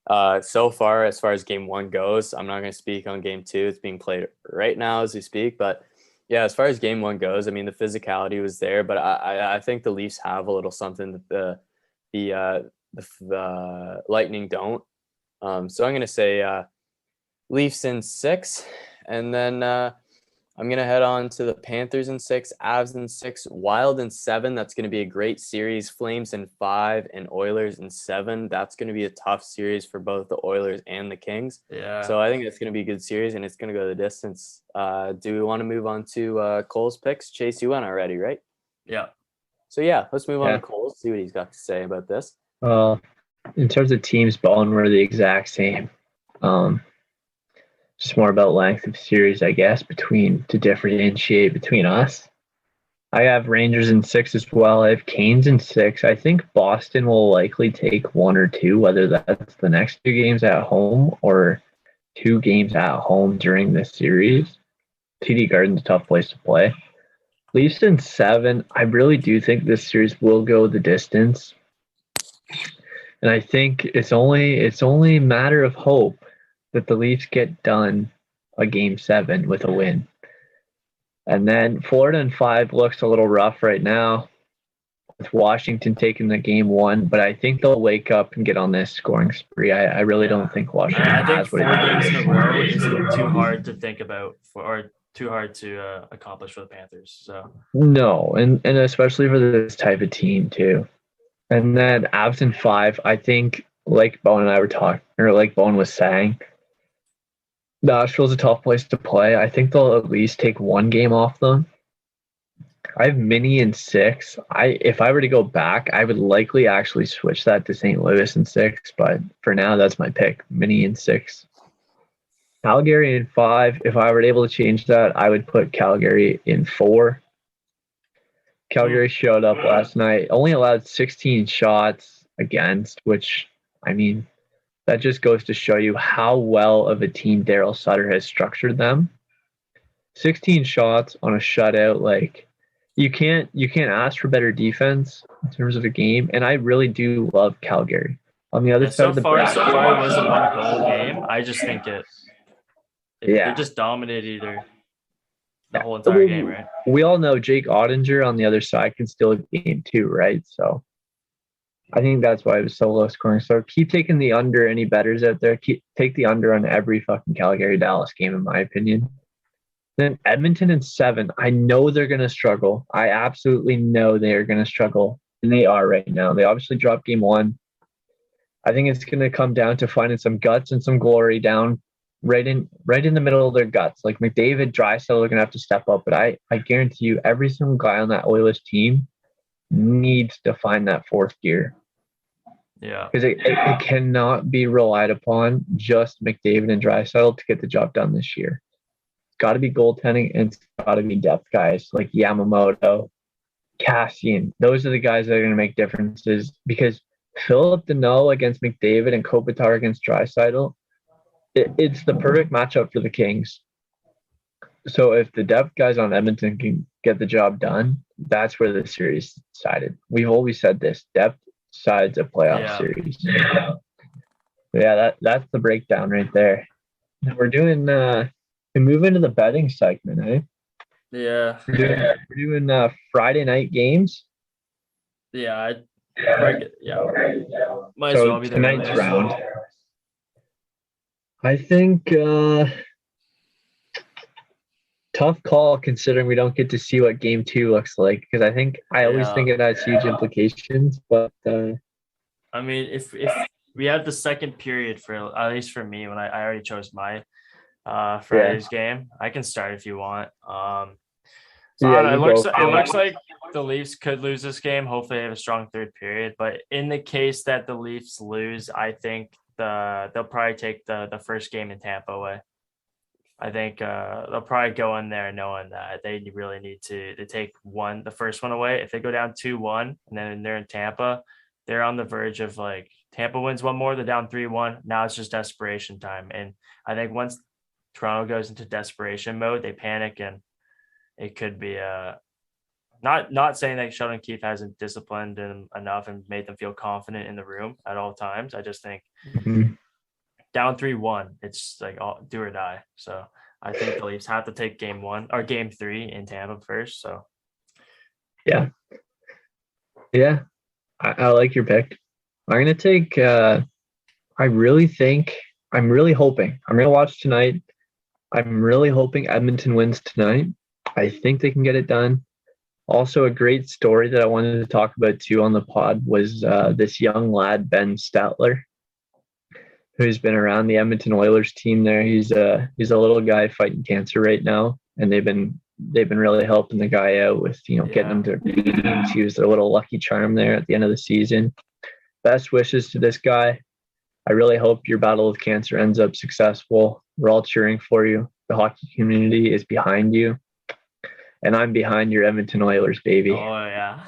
so far, as far as game 1 goes, I'm not going to speak on game 2. It's being played right now as we speak. But yeah, as far as game 1 goes, I mean, the physicality was there, but I think the Leafs have a little something that the Lightning don't. So I'm going to say Leafs in 6. And then I'm going to head on to the Panthers in 6, Avs in 6, Wild in 7. That's going to be a great series. Flames in 5 and Oilers in 7. That's going to be a tough series for both the Oilers and the Kings. Yeah. So I think it's going to be a good series, and it's going to go the distance. Do we want to move on to Cole's picks? Chase, you went already, right? Yeah. So, let's move on to Cole, see what he's got to say about this. In terms of teams, Bowen were the exact same. Just more about length of series, I guess, to differentiate between us. I have Rangers in 6 as well. I have Canes in 6. I think Boston will likely take 1 or 2, whether that's the next 2 games at home or 2 games at home during this series. TD Garden's a tough place to play. Leafs in 7. I really do think this series will go the distance. And I think it's only a matter of hope that the Leafs get done a game 7 with a win. And then Florida in 5 looks a little rough right now with Washington taking the game 1, but I think they'll wake up and get on this scoring spree. I really don't think Washington I think has 4 games in a row is too hard to think about or too hard to accomplish for the Panthers. So no, and especially for this type of team too. And then Avs in 5, I think like Bowen and I were talking, or like Bowen was saying, Nashville's a tough place to play. I think they'll at least take 1 game off them. I have Mini in 6. If I were to go back, I would likely actually switch that to St. Louis in 6, but for now, that's my pick. Mini in 6. Calgary in 5. If I were able to change that, I would put Calgary in 4. Calgary showed up last night, only allowed 16 shots against, which, I mean, that just goes to show you how well of a team Daryl Sutter has structured them. 16 shots on a shutout, like you can't ask for better defense in terms of a game. And I really do love Calgary. On the other side of the bracket, so far it was a 1-goal game. I just think they just dominated the whole entire game, right? We all know Jake Ottinger on the other side can steal a game too, right? So I think that's why it was so low scoring. So keep taking the under. Any bettors out there, take the under on every fucking Calgary-Dallas game, in my opinion. Then Edmonton in 7. I know they're going to struggle. I absolutely know they are going to struggle. And they are right now. They obviously dropped game 1. I think it's going to come down to finding some guts and some glory down right in the middle of their guts. Like McDavid, Draisaitl are going to have to step up. But I guarantee you every single guy on that Oilers team needs to find that 4th gear. Yeah. Because it cannot be relied upon just McDavid and Draisaitl to get the job done this year. It's got to be goaltending, and it's got to be depth guys like Yamamoto, Cassian. Those are the guys that are going to make differences, because Philip Deneau against McDavid and Kopitar against Draisaitl, it's the perfect matchup for the Kings. So if the depth guys on Edmonton can get the job done, that's where the series is decided. We've always said this: depth sides a playoff series. Yeah, that's the breakdown right there. And we're doing we move into the betting segment, eh? Yeah. We're doing Friday night games. Yeah. Might as well be tonight's round. I think tough call, considering we don't get to see what game 2 looks like, because I always think it has huge implications. But I mean, if we have the second period, for at least for me, when I already chose my Friday's game, I can start if you want. It looks like the Leafs could lose this game. Hopefully they have a strong third period, but in the case that the Leafs lose, I think they'll probably take the first game in Tampa away. I think they'll probably go in there knowing that they really need to take the first one away. If they go down 2-1 and then they're in Tampa, they're on the verge of, like, Tampa wins one more, they're down 3-1. Now it's just desperation time. And I think once Toronto goes into desperation mode, they panic, and it could be not saying that Sheldon Keefe hasn't disciplined them enough and made them feel confident in the room at all times. I just think down 3-1, it's like do or die. So I think the Leafs have to take game 1 or game 3 in Tampa first. So yeah, I like your pick. I'm gonna take. I'm really hoping. I'm gonna watch tonight. I'm really hoping Edmonton wins tonight. I think they can get it done. Also, a great story that I wanted to talk about too on the pod was this young lad, Ben Statler, who's been around the Edmonton Oilers team there. He's a little guy fighting cancer right now, and they've been really helping the guy out with, getting him to games. He was their little lucky charm there at the end of the season. Best wishes to this guy. I really hope your battle with cancer ends up successful. We're all cheering for you. The hockey community is behind you. And I'm behind your Edmonton Oilers, baby. Oh, yeah.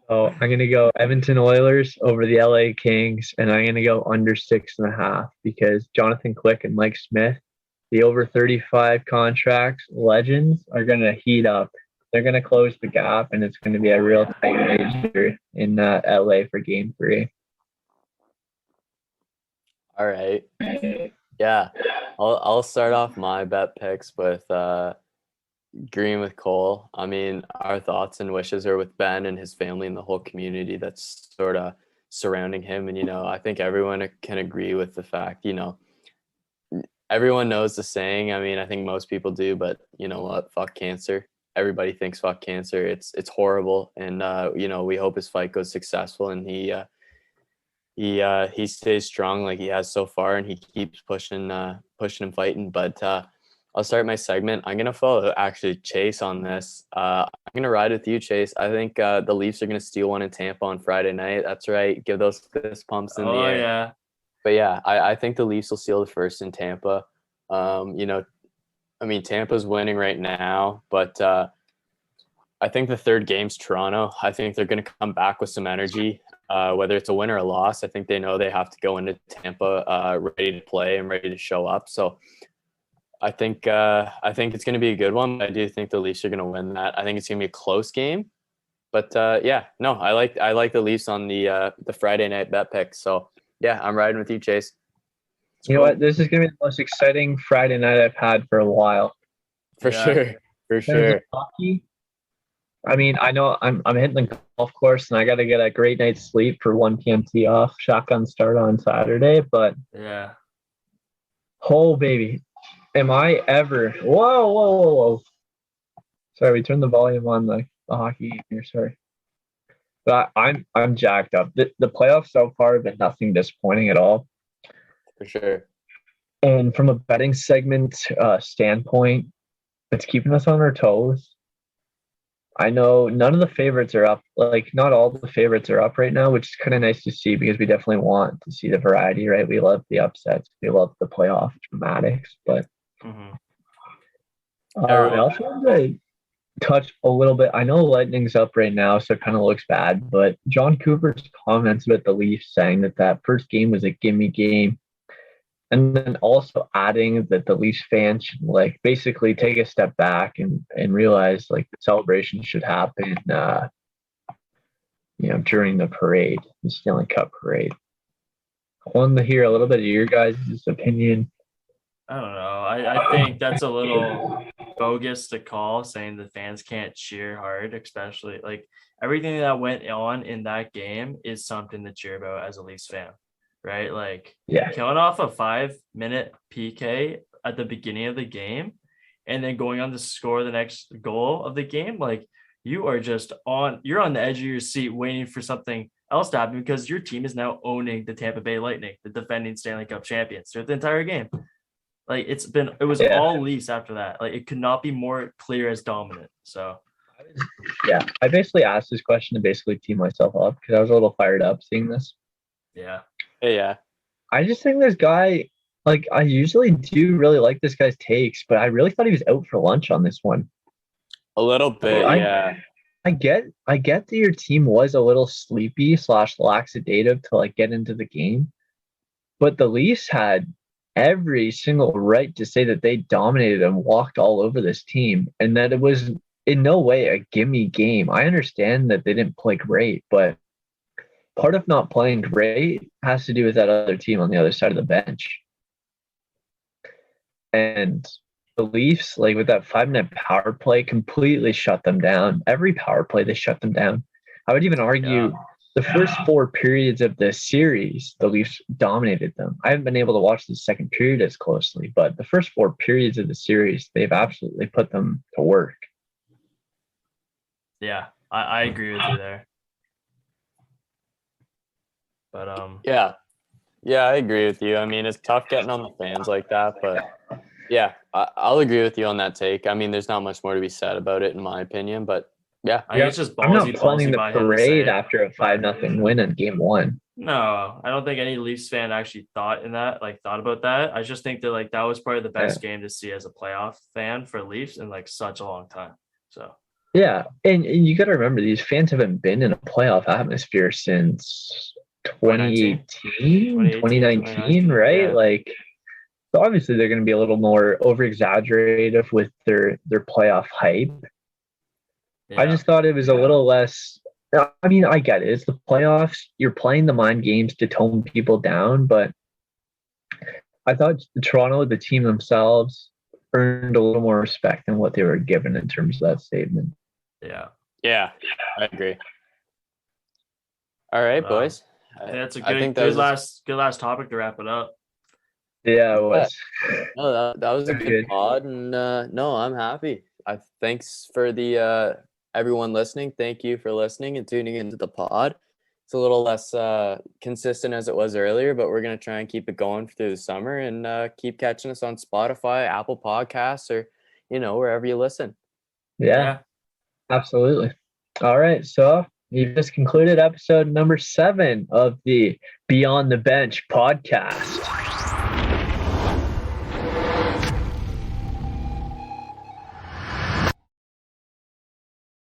So I'm going to go Edmonton Oilers over the LA Kings, and I'm going to go under 6.5 because Jonathan Quick and Mike Smith, the over 35 contracts legends, are going to heat up. They're going to close the gap, and it's going to be a real tight major in LA for Game 3. All right. Yeah. I'll start off my bet picks with agreeing with Cole. I mean, our thoughts and wishes are with Ben and his family and the whole community that's sort of surrounding him. And, I think everyone can agree with the fact, everyone knows the saying. I mean, I think most people do, but you know what? Fuck cancer. Everybody thinks fuck cancer. It's horrible. And, we hope his fight goes successful and he stays strong like he has so far, and he keeps pushing and fighting. But I'll start my segment. I'm gonna follow actually Chase on this. I'm gonna ride with you, Chase. I think the Leafs are gonna steal one in Tampa on Friday night. That's right. Give those fist pumps in the air. Yeah. But yeah, I think the Leafs will steal the first in Tampa. Tampa's winning right now, but I think the third game's Toronto. I think they're going to come back with some energy, whether it's a win or a loss. I think they know they have to go into Tampa ready to play and ready to show up. So I think it's going to be a good one. I do think the Leafs are going to win that. I think it's going to be a close game. But I like the Leafs on the Friday night bet pick. So yeah, I'm riding with you, Chase. You know what? This is going to be the most exciting Friday night I've had for a while. For sure. Hockey. I mean, I know I'm hitting the golf course and I got to get a great night's sleep for 1 p.m. tee off, shotgun start on Saturday. But yeah, oh baby, am I ever? Whoa! Sorry, we turned the volume on the hockey here. Sorry, but I'm jacked up. The playoffs so far have been nothing disappointing at all. For sure. And from a betting segment standpoint, it's keeping us on our toes. I know none of the favorites are up. Like, not all the favorites are up right now, which is kind of nice to see because we definitely want to see the variety, right? We love the upsets. We love the playoff dramatics. But I also want to touch a little bit. I know Lightning's up right now, so it kind of looks bad. But John Cooper's comments about the Leafs saying that first game was a gimme game. And then also adding that the Leafs fans should basically take a step back and realize the celebration should happen, during the parade, the Stanley Cup parade. I wanted to hear a little bit of your guys' opinion. I don't know. I think that's a little bogus to call, saying the fans can't cheer hard, especially everything that went on in that game is something to cheer about as a Leafs fan. Right? Killing off a 5-minute PK at the beginning of the game and then going on to score the next goal of the game. You're on the edge of your seat waiting for something else to happen because your team is now owning the Tampa Bay Lightning, the defending Stanley Cup champions, throughout the entire game. It was all Leafs after that. It could not be more clear as dominant. So yeah, I basically asked this question to basically tee myself up because I was a little fired up seeing this. Yeah. Yeah. I just think this guy, I usually do really like this guy's takes, but I really thought he was out for lunch on this one. A little bit, yeah. I get that your team was a little sleepy / lackadaisical to get into the game, but the Leafs had every single right to say that they dominated and walked all over this team, and that it was in no way a gimme game. I understand that they didn't play great, but part of not playing great has to do with that other team on the other side of the bench. And the Leafs, with that 5-minute power play, completely shut them down. Every power play, they shut them down. I would even argue the first 4 periods of the series, the Leafs dominated them. I haven't been able to watch the second period as closely, but the first 4 periods of the series, they've absolutely put them to work. Yeah, I agree with you there. But Yeah, I agree with you. I mean, it's tough getting on the fans like that, but yeah, I'll agree with you on that take. I mean, there's not much more to be said about it, in my opinion, but yeah. I think it's just I'm not ballsy planning the by him to say parade it. after a 5-0 win in game 1. No, I don't think any Leafs fan actually thought about that. I just think that like that was probably the best game to see as a playoff fan for Leafs in like such a long time. So yeah, and you got to remember, these fans haven't been in a playoff atmosphere since 2019, right? Yeah. Like, so obviously they're going to be a little more over-exaggerative with their playoff hype. Yeah. I just thought it was a little less. I mean, I get it. It's the playoffs. You're playing the mind games to tone people down, but I thought Toronto, the team themselves, earned a little more respect than what they were given in terms of that statement. Yeah, I agree. All right, boys. That's a good last topic to wrap it up. Yeah, it was. No, that was a good pod, and no, I'm happy. Thanks for the everyone listening. Thank you for listening and tuning into the pod. It's a little less consistent as it was earlier, but we're gonna try and keep it going through the summer and keep catching us on Spotify, Apple Podcasts, or wherever you listen. Yeah, absolutely. All right, so you've just concluded episode number 7 of the Beyond the Bench podcast.